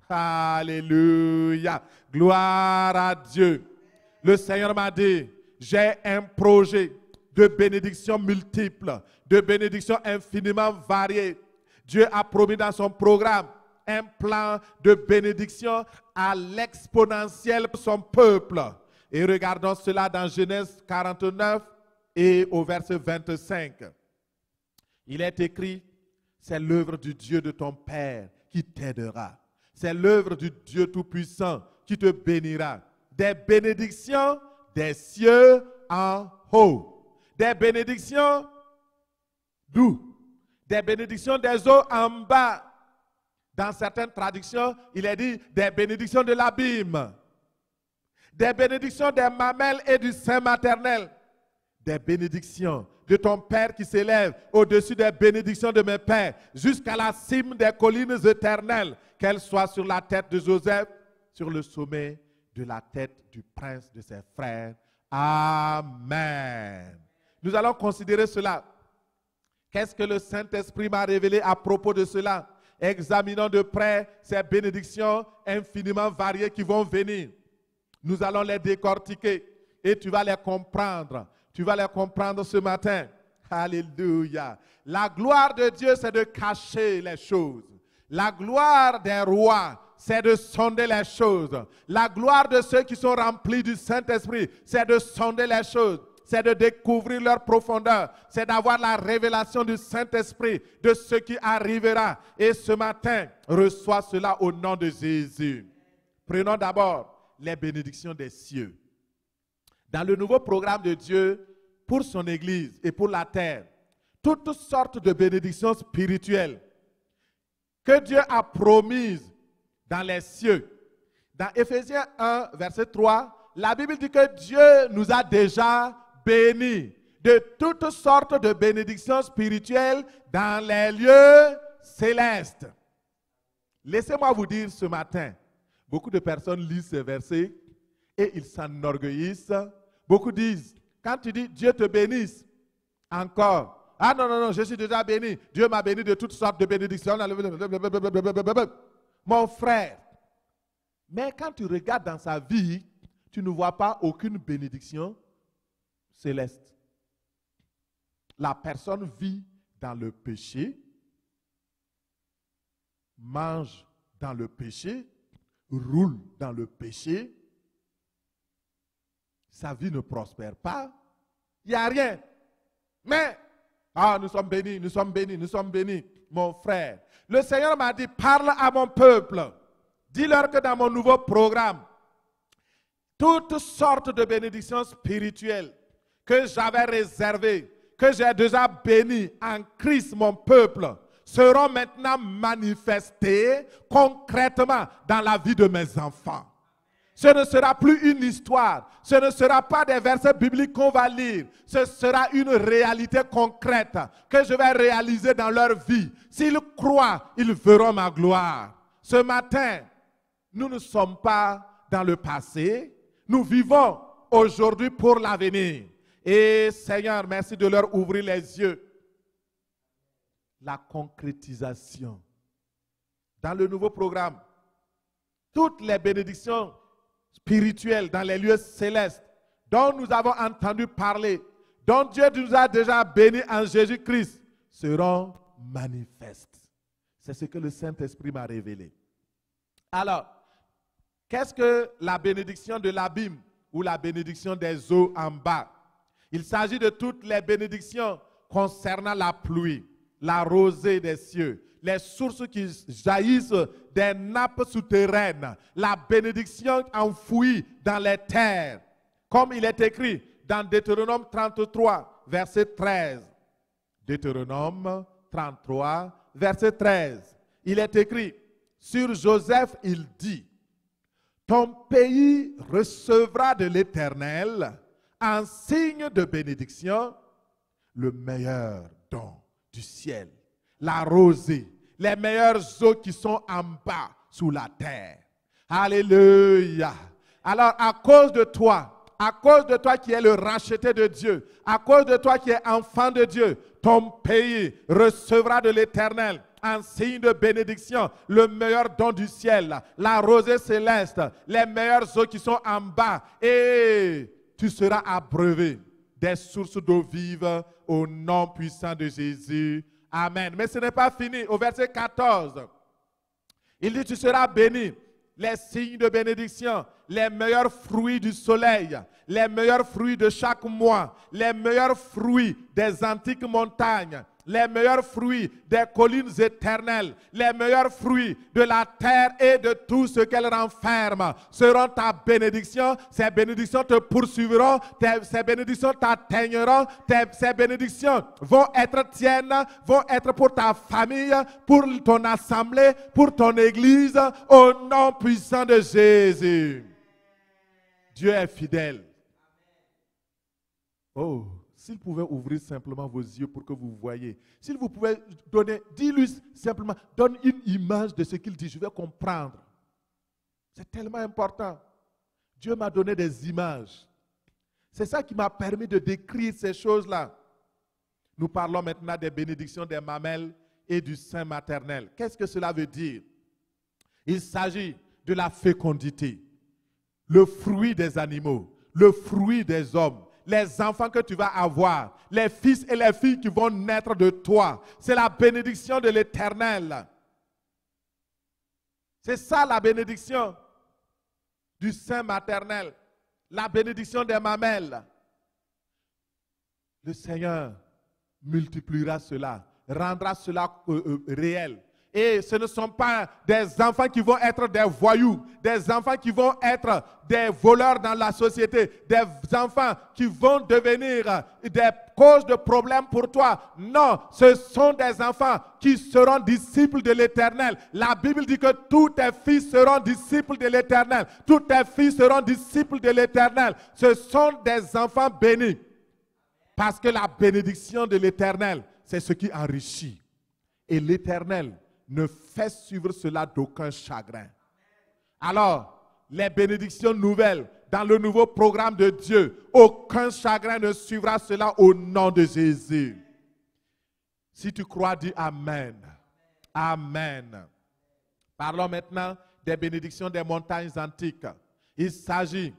A: Alléluia. Gloire à Dieu. Le Seigneur m'a dit, j'ai un projet de bénédictions multiples, de bénédictions infiniment variées. Dieu a promis dans son programme un plan de bénédiction à l'exponentielle pour son peuple. Et regardons cela dans Genèse 49 et au verset 25. Il est écrit, c'est l'œuvre du Dieu de ton Père qui t'aidera. C'est l'œuvre du Dieu Tout-Puissant qui te bénira. Des bénédictions des cieux en haut. Des bénédictions d'où? Des bénédictions des eaux en bas. Dans certaines traductions, il est dit des bénédictions de l'abîme. Des bénédictions des mamelles et du sein maternel. Des bénédictions de ton Père qui s'élève au-dessus des bénédictions de mes pères, jusqu'à la cime des collines éternelles, qu'elles soient sur la tête de Joseph, sur le sommet de la tête du prince de ses frères. Amen. Nous allons considérer cela. Qu'est-ce que le Saint-Esprit m'a révélé à propos de cela? Examinons de près ces bénédictions infiniment variées qui vont venir. Nous allons les décortiquer et tu vas les comprendre. Tu vas les comprendre ce matin. Alléluia. La gloire de Dieu, c'est de cacher les choses. La gloire des rois, c'est de sonder les choses. La gloire de ceux qui sont remplis du Saint-Esprit, c'est de sonder les choses. C'est de découvrir leur profondeur. C'est d'avoir la révélation du Saint-Esprit de ce qui arrivera. Et ce matin, reçois cela au nom de Jésus. Prenons d'abord les bénédictions des cieux. Dans le nouveau programme de Dieu pour son Église et pour la terre, toutes sortes de bénédictions spirituelles que Dieu a promises dans les cieux. Dans Éphésiens 1, verset 3, la Bible dit que Dieu nous a déjà bénis de toutes sortes de bénédictions spirituelles dans les lieux célestes. Laissez-moi vous dire ce matin, beaucoup de personnes lisent ces versets et ils s'enorgueillissent. Beaucoup disent, quand tu dis Dieu te bénisse, encore, ah non, non, non, je suis déjà béni. Dieu m'a béni de toutes sortes de bénédictions. Mon frère, mais quand tu regardes dans sa vie, tu ne vois pas aucune bénédiction céleste. La personne vit dans le péché, mange dans le péché, roule dans le péché, sa vie ne prospère pas, il n'y a rien. Mais, nous sommes bénis, nous sommes bénis, nous sommes bénis. Mon frère, le Seigneur m'a dit, parle à mon peuple. Dis-leur que dans mon nouveau programme, toutes sortes de bénédictions spirituelles que j'avais réservées, que j'ai déjà bénies en Christ, mon peuple, seront maintenant manifestées concrètement dans la vie de mes enfants. Ce ne sera plus une histoire. Ce ne sera pas des versets bibliques qu'on va lire. Ce sera une réalité concrète que je vais réaliser dans leur vie. S'ils croient, ils verront ma gloire. Ce matin, nous ne sommes pas dans le passé. Nous vivons aujourd'hui pour l'avenir. Et Seigneur, merci de leur ouvrir les yeux. La concrétisation. Dans le nouveau programme, toutes les bénédictions spirituelles dans les lieux célestes dont nous avons entendu parler, dont Dieu nous a déjà bénis en Jésus-Christ, seront manifestes. C'est ce que le Saint-Esprit m'a révélé. Alors, qu'est-ce que la bénédiction de l'abîme ou la bénédiction des eaux en bas? Il s'agit de toutes les bénédictions concernant la pluie, la rosée des cieux, les sources qui jaillissent des nappes souterraines, la bénédiction enfouie dans les terres, comme il est écrit dans Deutéronome 33, verset 13. Deutéronome 33, verset 13. Il est écrit, sur Joseph, il dit, ton pays recevra de l'Éternel, en signe de bénédiction, le meilleur don du ciel, la rosée, les meilleures eaux qui sont en bas sous la terre. Alléluia. Alors, à cause de toi qui es le racheté de Dieu, à cause de toi qui es enfant de Dieu, ton pays recevra de l'Éternel en signe de bénédiction le meilleur don du ciel, la rosée céleste, les meilleures eaux qui sont en bas, et tu seras abreuvé des sources d'eau vive au nom puissant de Jésus. Amen. Mais ce n'est pas fini. Au verset 14, il dit, tu seras béni. Les signes de bénédiction, les meilleurs fruits du soleil, les meilleurs fruits de chaque mois, les meilleurs fruits des antiques montagnes, les meilleurs fruits des collines éternelles, les meilleurs fruits de la terre et de tout ce qu'elle renferme seront ta bénédiction. Ces bénédictions te poursuivront, ces bénédictions t'atteigniront, ces bénédictions vont être tiennes, vont être pour ta famille, pour ton assemblée, pour ton église, au nom puissant de Jésus. Dieu est fidèle. Oh, s'il pouvait ouvrir simplement vos yeux pour que vous voyez. S'il vous pouvait donner, dis-lui simplement, donne une image de ce qu'il dit, je vais comprendre. C'est tellement important. Dieu m'a donné des images. C'est ça qui m'a permis de décrire ces choses-là. Nous parlons maintenant des bénédictions des mamelles et du sein maternel. Qu'est-ce que cela veut dire? Il s'agit de la fécondité, le fruit des animaux, le fruit des hommes, les enfants que tu vas avoir, les fils et les filles qui vont naître de toi. C'est la bénédiction de l'Éternel. C'est ça la bénédiction du sein maternel, la bénédiction des mamelles. Le Seigneur multipliera cela, rendra cela réel. Et ce ne sont pas des enfants qui vont être des voyous, des enfants qui vont être des voleurs dans la société, des enfants qui vont devenir des causes de problèmes pour toi. Non, ce sont des enfants qui seront disciples de l'Éternel. La Bible dit que tous tes fils seront disciples de l'Éternel. Tous tes filles seront disciples de l'Éternel. Ce sont des enfants bénis. Parce que la bénédiction de l'Éternel, c'est ce qui enrichit. Et l'Éternel ne fait suivre cela d'aucun chagrin. Alors, les bénédictions nouvelles dans le nouveau programme de Dieu, aucun chagrin ne suivra cela au nom de Jésus. Si tu crois, dis Amen. Amen. Parlons maintenant des bénédictions des montagnes antiques. Il s'agit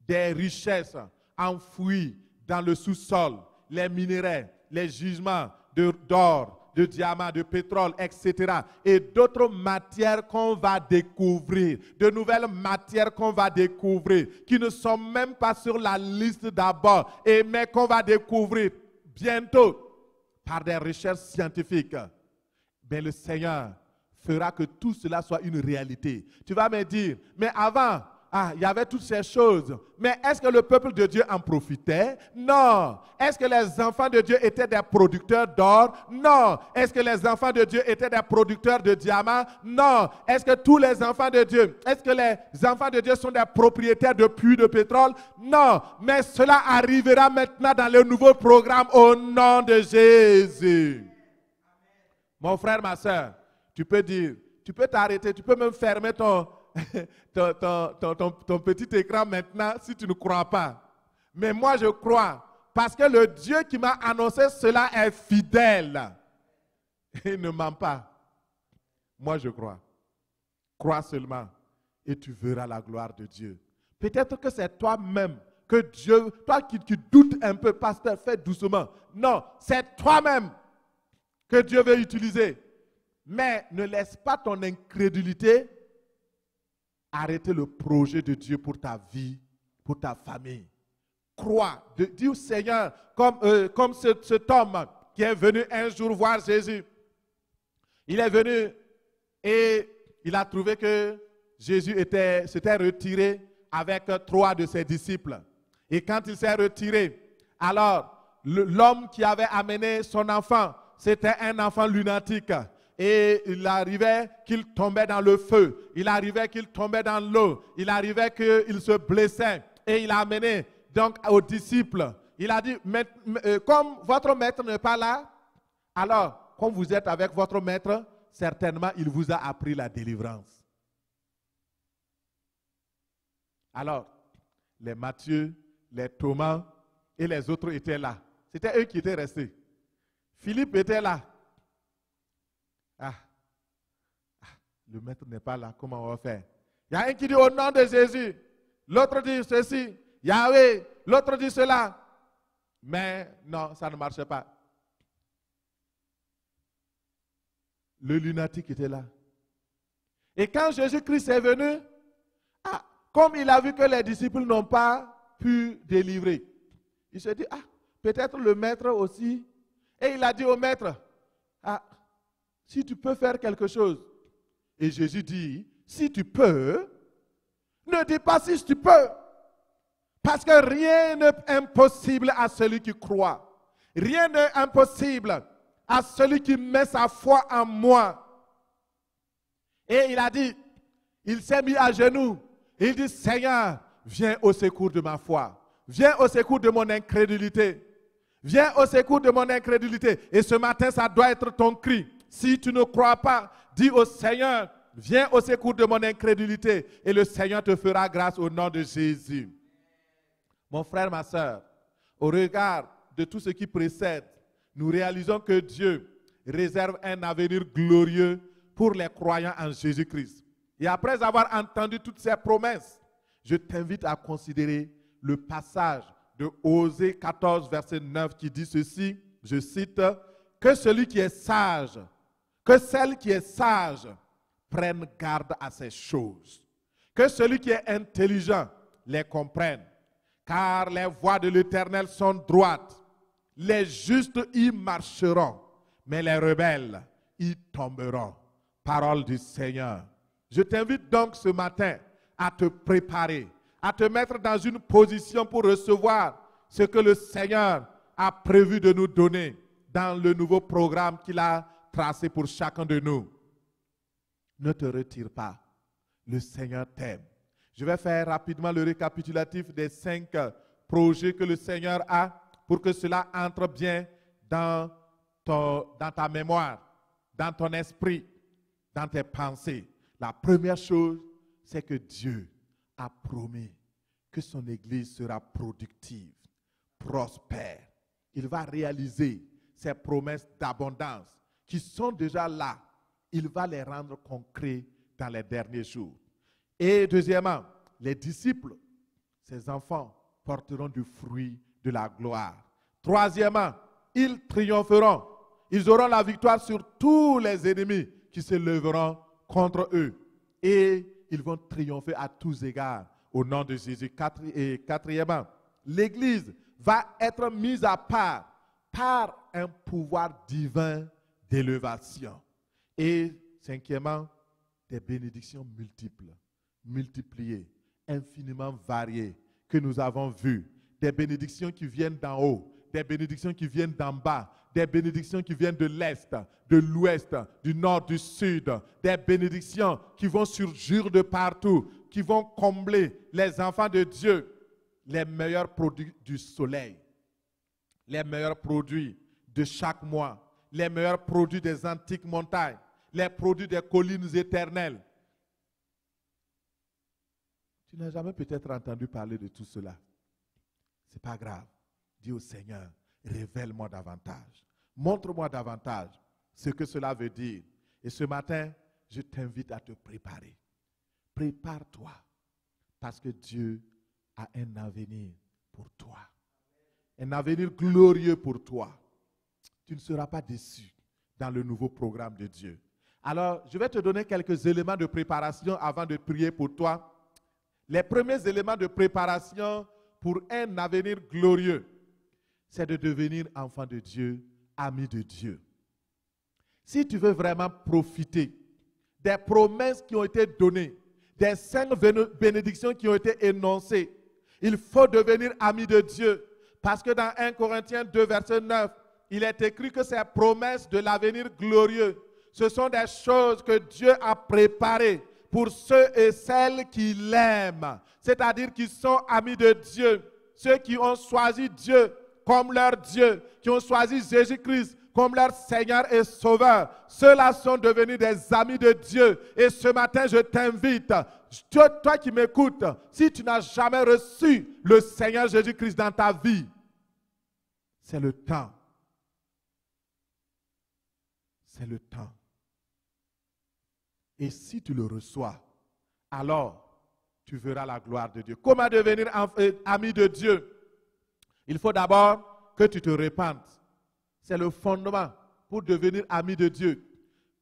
A: des richesses enfouies dans le sous-sol, les minéraux, les gisements d'or, de diamants, de pétrole, etc. Et d'autres matières qu'on va découvrir, de nouvelles matières qu'on va découvrir, qui ne sont même pas sur la liste d'abord, mais qu'on va découvrir bientôt par des recherches scientifiques. Mais le Seigneur fera que tout cela soit une réalité. Tu vas me dire, mais avant il y avait toutes ces choses. Mais est-ce que le peuple de Dieu en profitait? Non. Est-ce que les enfants de Dieu étaient des producteurs d'or? Non. Est-ce que les enfants de Dieu étaient des producteurs de diamants? Non. Est-ce que tous les enfants de Dieu, est-ce que les enfants de Dieu sont des propriétaires de puits de pétrole? Non. Mais cela arrivera maintenant dans le nouveau programme au nom de Jésus. Mon frère, ma soeur, tu peux dire, tu peux t'arrêter, tu peux même fermer ton petit écran maintenant si tu ne crois pas. Mais moi, je crois. Parce que le Dieu qui m'a annoncé cela est fidèle. Il ne ment pas. Moi, je crois. Crois seulement et tu verras la gloire de Dieu. Peut-être que c'est toi-même que Dieu, toi qui doutes un peu, pasteur, fais doucement. Non, c'est toi-même que Dieu veut utiliser. Mais ne laisse pas ton incrédulité arrêter le projet de Dieu pour ta vie, pour ta famille. Crois, dis au Seigneur, comme cet homme qui est venu un jour voir Jésus. Il est venu et il a trouvé que Jésus s'était retiré avec 3 de ses disciples. Et quand il s'est retiré, alors l'homme qui avait amené son enfant, c'était un enfant lunatique. Et il arrivait qu'il tombait dans le feu. Il arrivait qu'il tombait dans l'eau. Il arrivait qu'il se blessait. Et il a amené donc aux disciples. Il a dit, comme votre maître n'est pas là, alors, comme vous êtes avec votre maître, certainement il vous a appris la délivrance. Alors, les Matthieu, les Thomas et les autres étaient là. C'était eux qui étaient restés. Philippe était là. Le maître n'est pas là, comment on va faire? Il y a un qui dit au nom de Jésus, l'autre dit ceci, Yahweh, l'autre dit cela. Mais non, ça ne marchait pas. Le lunatique était là. Et quand Jésus-Christ est venu, comme il a vu que les disciples n'ont pas pu délivrer, il se dit, peut-être le maître aussi. Et il a dit au maître, si tu peux faire quelque chose. Et Jésus dit, si tu peux, ne dis pas si tu peux. Parce que rien n'est impossible à celui qui croit. Rien n'est impossible à celui qui met sa foi en moi. Et il a dit, il s'est mis à genoux. Il dit, Seigneur, viens au secours de ma foi. Viens au secours de mon incrédulité. Viens au secours de mon incrédulité. Et ce matin, ça doit être ton cri. Si tu ne crois pas, dis au Seigneur, viens au secours de mon incrédulité et le Seigneur te fera grâce au nom de Jésus. Mon frère, ma soeur, au regard de tout ce qui précède, nous réalisons que Dieu réserve un avenir glorieux pour les croyants en Jésus-Christ. Et après avoir entendu toutes ces promesses, je t'invite à considérer le passage de Osée 14, verset 9 qui dit ceci, je cite, « Que celui qui est sage, que celle qui est sage prenne garde à ces choses. Que celui qui est intelligent les comprenne. Car les voies de l'Éternel sont droites. Les justes y marcheront, mais les rebelles y tomberont. » Parole du Seigneur. Je t'invite donc ce matin à te préparer, à te mettre dans une position pour recevoir ce que le Seigneur a prévu de nous donner dans le nouveau programme qu'il a tracé pour chacun de nous. Ne te retire pas. Le Seigneur t'aime. Je vais faire rapidement le récapitulatif des 5 projets que le Seigneur a pour que cela entre bien dans ta mémoire, dans ton esprit, dans tes pensées. La première chose, c'est que Dieu a promis que son Église sera productive, prospère. Il va réaliser ses promesses d'abondance qui sont déjà là. Il va les rendre concrets dans les derniers jours. Et deuxièmement, les disciples, ces enfants, porteront du fruit de la gloire. Troisièmement, ils triompheront. Ils auront la victoire sur tous les ennemis qui se lèveront contre eux. Et ils vont triompher à tous égards au nom de Jésus. Et quatrièmement, l'Église va être mise à part par un pouvoir divin d'élévation. Et cinquièmement, des bénédictions multiples, multipliées. infiniment variées que nous avons vues. Des bénédictions qui viennent d'en haut, des bénédictions qui viennent d'en bas, des bénédictions qui viennent de l'Est, de l'Ouest, du Nord, du Sud, des bénédictions qui vont surgir de partout, qui vont combler les enfants de Dieu, les meilleurs produits du soleil, les meilleurs produits de chaque mois, les meilleurs produits des antiques montagnes, les produits des collines éternelles. Tu n'as jamais peut-être entendu parler de tout cela. Ce n'est pas grave. Dis au Seigneur, révèle-moi davantage. Montre-moi davantage ce que cela veut dire. Et ce matin, je t'invite à te préparer. Prépare-toi parce que Dieu a un avenir pour toi. Un avenir glorieux pour toi. Tu ne seras pas déçu dans le nouveau programme de Dieu. Alors, je vais te donner quelques éléments de préparation avant de prier pour toi. Les premiers éléments de préparation pour un avenir glorieux, c'est de devenir enfant de Dieu, ami de Dieu. Si tu veux vraiment profiter des promesses qui ont été données, des 5 bénédictions qui ont été énoncées, il faut devenir ami de Dieu. Parce que dans 1 Corinthiens 2, verset 9, il est écrit que ces promesses de l'avenir glorieux, ce sont des choses que Dieu a préparées pour ceux et celles qui l'aiment, c'est-à-dire qui sont amis de Dieu, ceux qui ont choisi Dieu comme leur Dieu, qui ont choisi Jésus-Christ comme leur Seigneur et Sauveur. Ceux-là sont devenus des amis de Dieu. Et ce matin, je t'invite, toi qui m'écoutes, si tu n'as jamais reçu le Seigneur Jésus-Christ dans ta vie, c'est le temps. C'est le temps. Et si tu le reçois, alors tu verras la gloire de Dieu. Comment devenir ami de Dieu? Il faut d'abord que tu te répandes. C'est le fondement pour devenir ami de Dieu.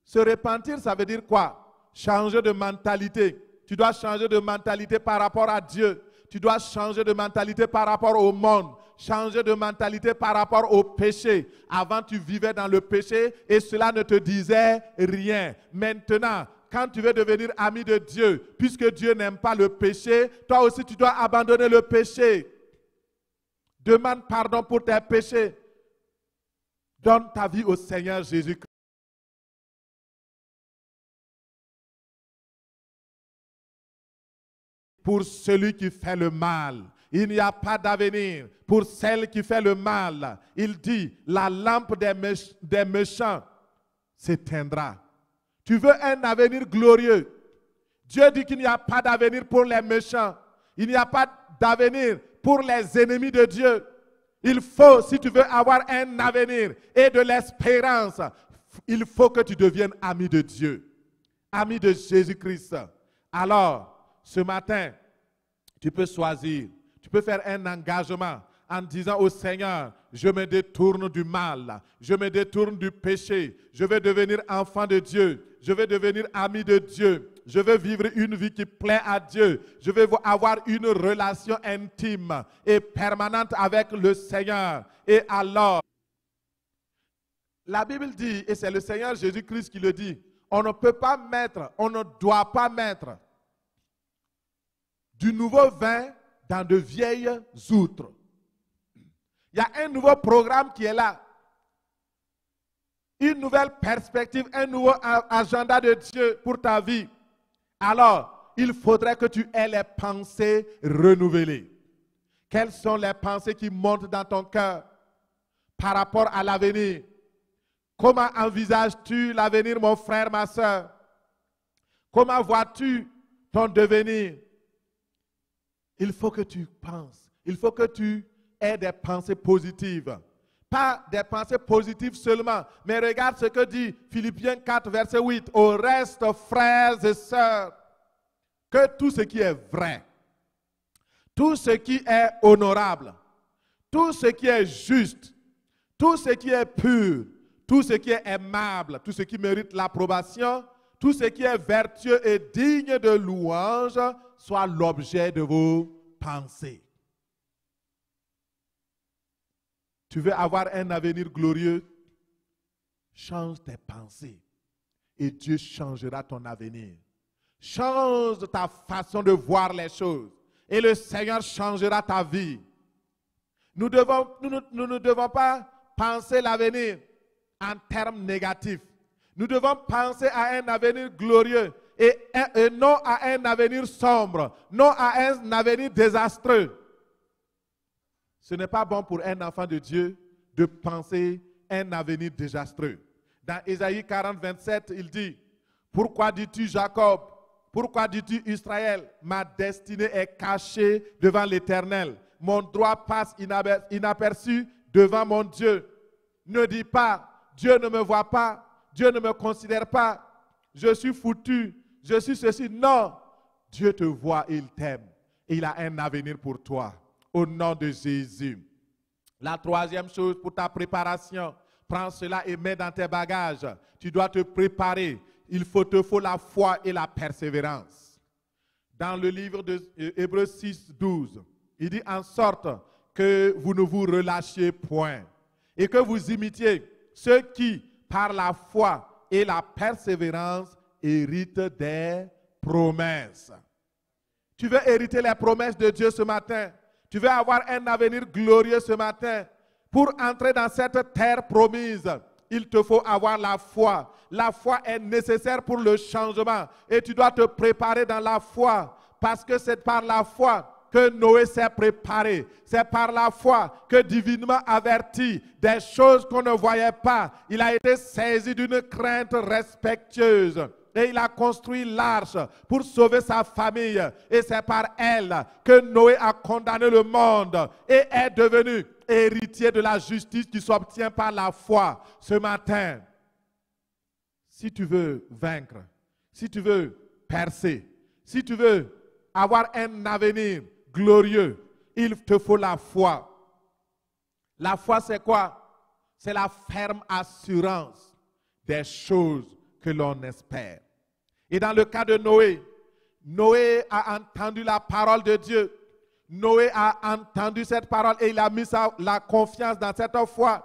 A: Se repentir, ça veut dire quoi? Changer de mentalité. Tu dois changer de mentalité par rapport à Dieu. Tu dois changer de mentalité par rapport au monde. Changer de mentalité par rapport au péché. Avant, tu vivais dans le péché et cela ne te disait rien. Maintenant, quand tu veux devenir ami de Dieu, puisque Dieu n'aime pas le péché, toi aussi tu dois abandonner le péché. Demande pardon pour tes péchés. Donne ta vie au Seigneur Jésus-Christ. Pour celui qui fait le mal, il n'y a pas d'avenir. Pour celle qui fait le mal, il dit, la lampe des méchants s'éteindra. Tu veux un avenir glorieux. Dieu dit qu'il n'y a pas d'avenir pour les méchants. Il n'y a pas d'avenir pour les ennemis de Dieu. Il faut, si tu veux avoir un avenir et de l'espérance, il faut que tu deviennes ami de Dieu, ami de Jésus-Christ. Alors, ce matin, tu peux choisir, tu peux faire un engagement en disant au Seigneur, je me détourne du mal, je me détourne du péché, je vais devenir enfant de Dieu, je vais devenir ami de Dieu. Je veux vivre une vie qui plaît à Dieu. Je veux avoir une relation intime et permanente avec le Seigneur. Et alors, la Bible dit, et c'est le Seigneur Jésus-Christ qui le dit, on ne peut pas mettre, on ne doit pas mettre du nouveau vin dans de vieilles outres. Il y a un nouveau programme qui est là. Une nouvelle perspective, un nouveau agenda de Dieu pour ta vie. Alors, il faudrait que tu aies les pensées renouvelées. Quelles sont les pensées qui montent dans ton cœur par rapport à l'avenir? Comment envisages-tu l'avenir, mon frère, ma soeur? Comment vois-tu ton devenir? Il faut que tu penses. Il faut que tu aies des pensées positives. Pas des pensées positives seulement, mais regarde ce que dit Philippiens 4, verset 8. Au reste, frères et sœurs, que tout ce qui est vrai, tout ce qui est honorable, tout ce qui est juste, tout ce qui est pur, tout ce qui est aimable, tout ce qui mérite l'approbation, tout ce qui est vertueux et digne de louange, soit l'objet de vos pensées. Tu veux avoir un avenir glorieux? Change tes pensées et Dieu changera ton avenir. Change ta façon de voir les choses. Et le Seigneur changera ta vie. Nous ne devons pas penser l'avenir en termes négatifs. Nous devons penser à un avenir glorieux et non à un avenir sombre, non à un avenir désastreux. Ce n'est pas bon pour un enfant de Dieu de penser un avenir désastreux. Dans Ésaïe 40, 27, il dit, « Pourquoi dis-tu Jacob? Pourquoi dis-tu Israël? Ma destinée est cachée devant l'Éternel. Mon droit passe inaperçu devant mon Dieu. Ne dis pas, Dieu ne me voit pas, Dieu ne me considère pas, je suis foutu, je suis ceci. Non, Dieu te voit et il t'aime. Et il a un avenir pour toi. Au nom de Jésus. La troisième chose pour ta préparation, prends cela et mets dans tes bagages. Tu dois te préparer. Il te faut la foi et la persévérance. Dans le livre de Hébreux 6, 12, il dit en sorte que vous ne vous relâchiez point et que vous imitiez ceux qui, par la foi et la persévérance, héritent des promesses. Tu veux hériter les promesses de Dieu ce matin? Tu veux avoir un avenir glorieux ce matin? Pour entrer dans cette terre promise, il te faut avoir la foi. La foi est nécessaire pour le changement et tu dois te préparer dans la foi parce que c'est par la foi que Noé s'est préparé. C'est par la foi que divinement averti des choses qu'on ne voyait pas. Il a été saisi d'une crainte respectueuse. Et il a construit l'arche pour sauver sa famille. Et c'est par elle que Noé a condamné le monde et est devenu héritier de la justice qui s'obtient par la foi. Ce matin, si tu veux vaincre, si tu veux percer, si tu veux avoir un avenir glorieux, il te faut la foi. La foi, c'est quoi? C'est la ferme assurance des choses que l'on espère. Et dans le cas de Noé, Noé a entendu la parole de Dieu. Noé a entendu cette parole et il a mis la confiance dans cette foi.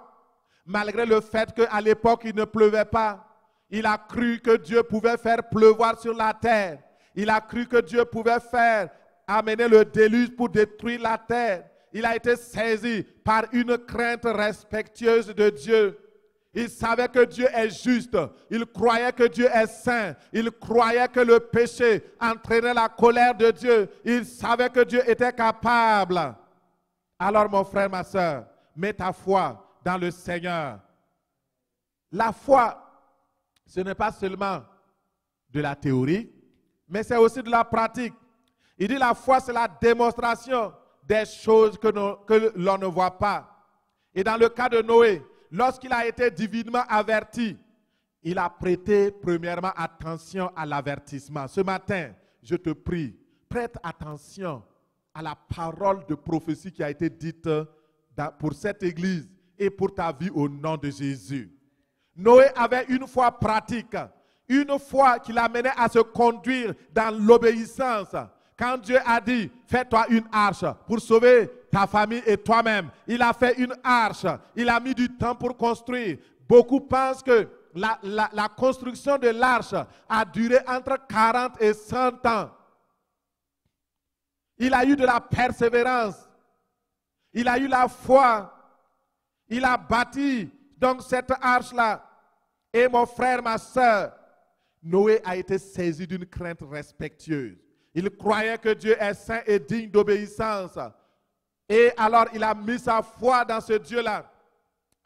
A: Malgré le fait qu'à l'époque, il ne pleuvait pas, il a cru que Dieu pouvait faire pleuvoir sur la terre. Il a cru que Dieu pouvait amener le déluge pour détruire la terre. Il a été saisi par une crainte respectueuse de Dieu. Il savait que Dieu est juste. Il croyait que Dieu est saint. Il croyait que le péché entraînait la colère de Dieu. Il savait que Dieu était capable. Alors mon frère, ma soeur, mets ta foi dans le Seigneur. La foi, ce n'est pas seulement de la théorie, mais c'est aussi de la pratique. Il dit la foi, c'est la démonstration des choses que l'on ne voit pas. Et dans le cas de Noé, lorsqu'il a été divinement averti, il a prêté premièrement attention à l'avertissement. Ce matin, je te prie, prête attention à la parole de prophétie qui a été dite pour cette église et pour ta vie au nom de Jésus. Noé avait une foi pratique, une foi qui l'amenait à se conduire dans l'obéissance. Quand Dieu a dit, fais-toi une arche pour sauver ta famille et toi-même, il a fait une arche. Il a mis du temps pour construire. Beaucoup pensent que la construction de l'arche a duré entre 40 et 100 ans. Il a eu de la persévérance. Il a eu la foi. Il a bâti donc cette arche-là. Et mon frère, ma soeur, Noé a été saisi d'une crainte respectueuse. Il croyait que Dieu est saint et digne d'obéissance. Et alors il a mis sa foi dans ce Dieu-là.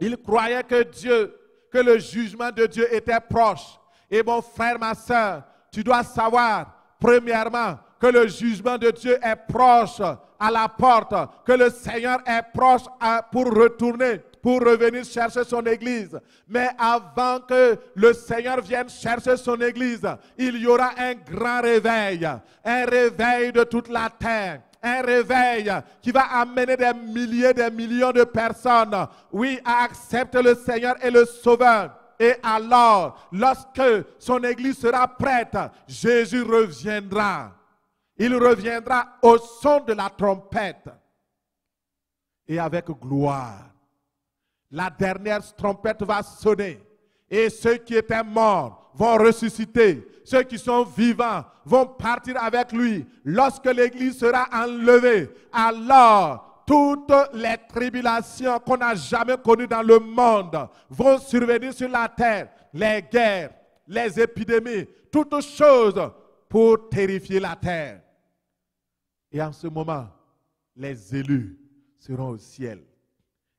A: Il croyait que le jugement de Dieu était proche. Et mon frère, ma soeur, tu dois savoir, premièrement, que le jugement de Dieu est proche à la porte, que le Seigneur est proche pour retourner, pour revenir chercher son église. Mais avant que le Seigneur vienne chercher son église, il y aura un grand réveil, un réveil de toute la terre. Un réveil qui va amener des milliers, des millions de personnes, oui, à accepter le Seigneur et le Sauveur. Et alors, lorsque son église sera prête, Jésus reviendra. Il reviendra au son de la trompette et avec gloire. La dernière trompette va sonner et ceux qui étaient morts vont ressusciter. Ceux qui sont vivants vont partir avec lui. Lorsque l'Église sera enlevée, alors toutes les tribulations qu'on n'a jamais connues dans le monde vont survenir sur la terre. Les guerres, les épidémies, toutes choses pour terrifier la terre. Et en ce moment, les élus seront au ciel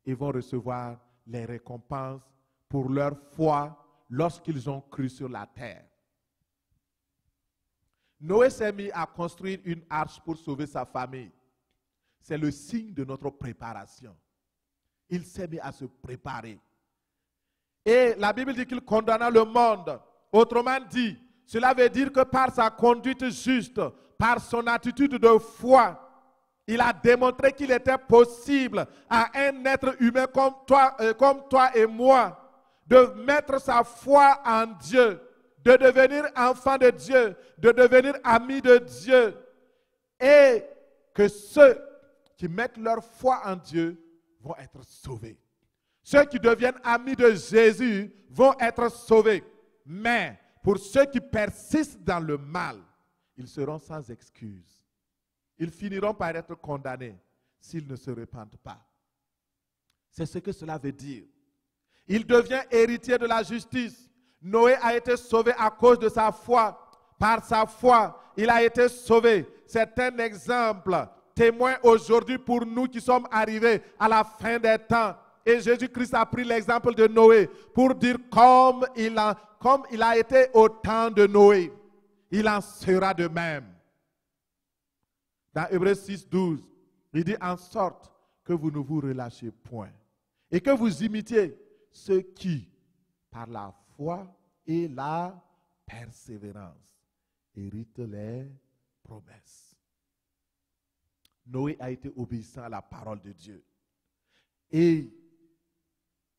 A: et vont recevoir les récompenses pour leur foi lorsqu'ils ont cru sur la terre. Noé s'est mis à construire une arche pour sauver sa famille. C'est le signe de notre préparation. Il s'est mis à se préparer. Et la Bible dit qu'il condamna le monde. Autrement dit, cela veut dire que par sa conduite juste, par son attitude de foi, il a démontré qu'il était possible à un être humain comme toi et moi de mettre sa foi en Dieu, de devenir enfant de Dieu, de devenir ami de Dieu. Et que ceux qui mettent leur foi en Dieu vont être sauvés. Ceux qui deviennent amis de Jésus vont être sauvés. Mais pour ceux qui persistent dans le mal, ils seront sans excuse. Ils finiront par être condamnés s'ils ne se repentent pas. C'est ce que cela veut dire. Il devient héritier de la justice. Noé a été sauvé à cause de sa foi. Par sa foi, il a été sauvé. C'est un exemple témoin aujourd'hui pour nous qui sommes arrivés à la fin des temps. Et Jésus-Christ a pris l'exemple de Noé pour dire comme il a été au temps de Noé, il en sera de même. Dans Hébreux 6, 12, il dit en sorte que vous ne vous relâchez point et que vous imitiez ceux qui, par la foi et la persévérance, héritent les promesses. Noé a été obéissant à la parole de Dieu. Et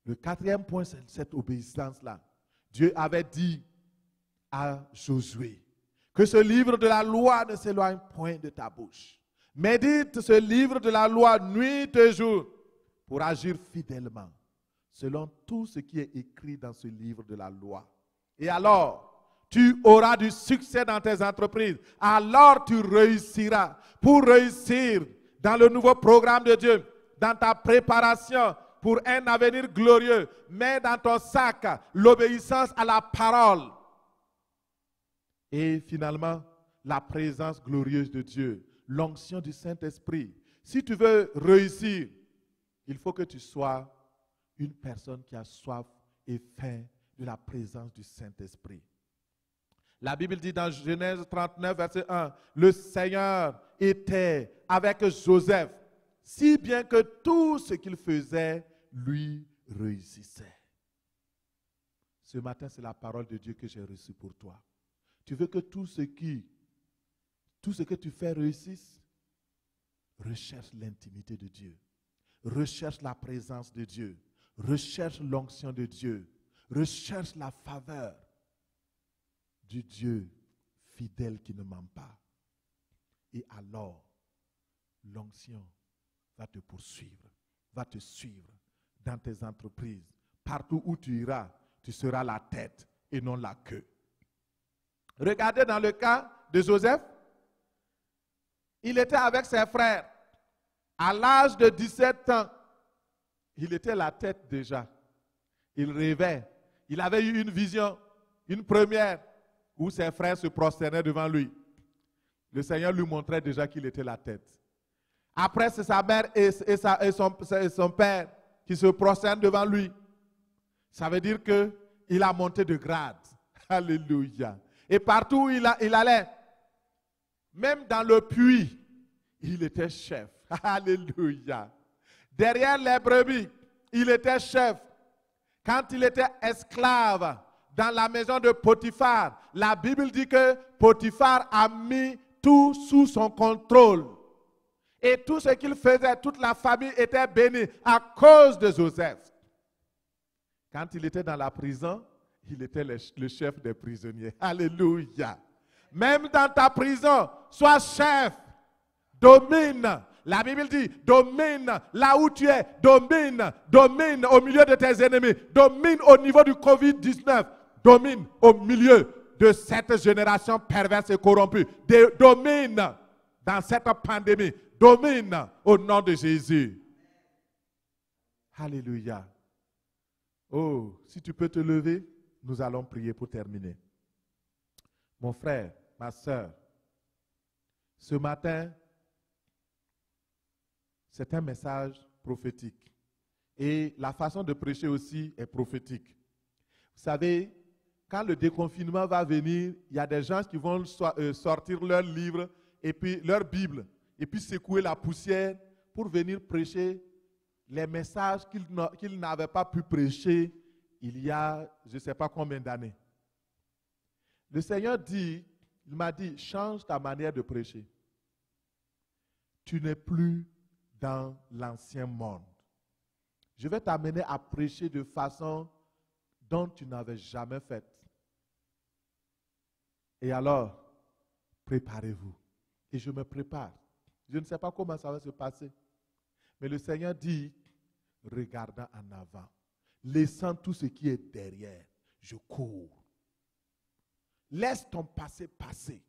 A: le quatrième point, c'est cette obéissance-là. Dieu avait dit à Josué que ce livre de la loi ne s'éloigne point de ta bouche. Médite ce livre de la loi nuit et jour pour agir fidèlement selon tout ce qui est écrit dans ce livre de la loi. Et alors, tu auras du succès dans tes entreprises. Alors, tu réussiras. Pour réussir dans le nouveau programme de Dieu, dans ta préparation pour un avenir glorieux, mets dans ton sac l'obéissance à la parole. Et finalement, la présence glorieuse de Dieu, l'onction du Saint-Esprit. Si tu veux réussir, il faut que tu sois une personne qui a soif et faim de la présence du Saint-Esprit. La Bible dit dans Genèse 39, verset 1, le Seigneur était avec Joseph, si bien que tout ce qu'il faisait lui réussissait. Ce matin, c'est la parole de Dieu que j'ai reçue pour toi. Tu veux que tout ce que tu fais réussisse? Recherche l'intimité de Dieu. Recherche la présence de Dieu. Recherche l'onction de Dieu. Recherche la faveur du Dieu fidèle qui ne ment pas. Et alors, l'onction va te poursuivre, va te suivre dans tes entreprises. Partout où tu iras, tu seras la tête et non la queue. Regardez dans le cas de Joseph, il était avec ses frères. À l'âge de 17 ans, il était la tête déjà. Il rêvait. Il avait eu une vision, une première, où ses frères se prosternaient devant lui. Le Seigneur lui montrait déjà qu'il était la tête. Après, c'est sa mère et son père qui se prosternent devant lui. Ça veut dire qu'il a monté de grade. Alléluia. Et partout où il allait, même dans le puits, il était chef. Alléluia. Derrière les brebis, il était chef. Quand il était esclave dans la maison de Potiphar, la Bible dit que Potiphar a mis tout sous son contrôle. Et tout ce qu'il faisait, toute la famille était bénie à cause de Joseph. Quand il était dans la prison, il était le chef des prisonniers. Alléluia. Même dans ta prison, sois chef. Domine. La Bible dit, domine là où tu es. Domine au milieu de tes ennemis. Domine au niveau du Covid-19. domine au milieu de cette génération perverse et corrompue. Domine dans cette pandémie. Domine au nom de Jésus. Alléluia. Oh, si tu peux te lever, nous allons prier pour terminer. Mon frère, ma soeur, ce matin, c'est un message prophétique. Et la façon de prêcher aussi est prophétique. Vous savez, quand le déconfinement va venir, il y a des gens qui vont sortir leurs livres et puis leur Bible et puis secouer la poussière pour venir prêcher les messages qu'ils n'avaient pas pu prêcher il y a je ne sais pas combien d'années. Le Seigneur dit, il m'a dit, change ta manière de prêcher. Tu n'es plus dans l'ancien monde. Je vais t'amener à prêcher de façon dont tu n'avais jamais fait. Et alors, préparez-vous. Et je me prépare. Je ne sais pas comment ça va se passer. Mais le Seigneur dit, regardant en avant, laissant tout ce qui est derrière, je cours. Laisse ton passé passer.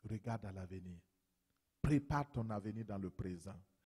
A: Regarde à l'avenir. Prépare ton avenir dans le présent.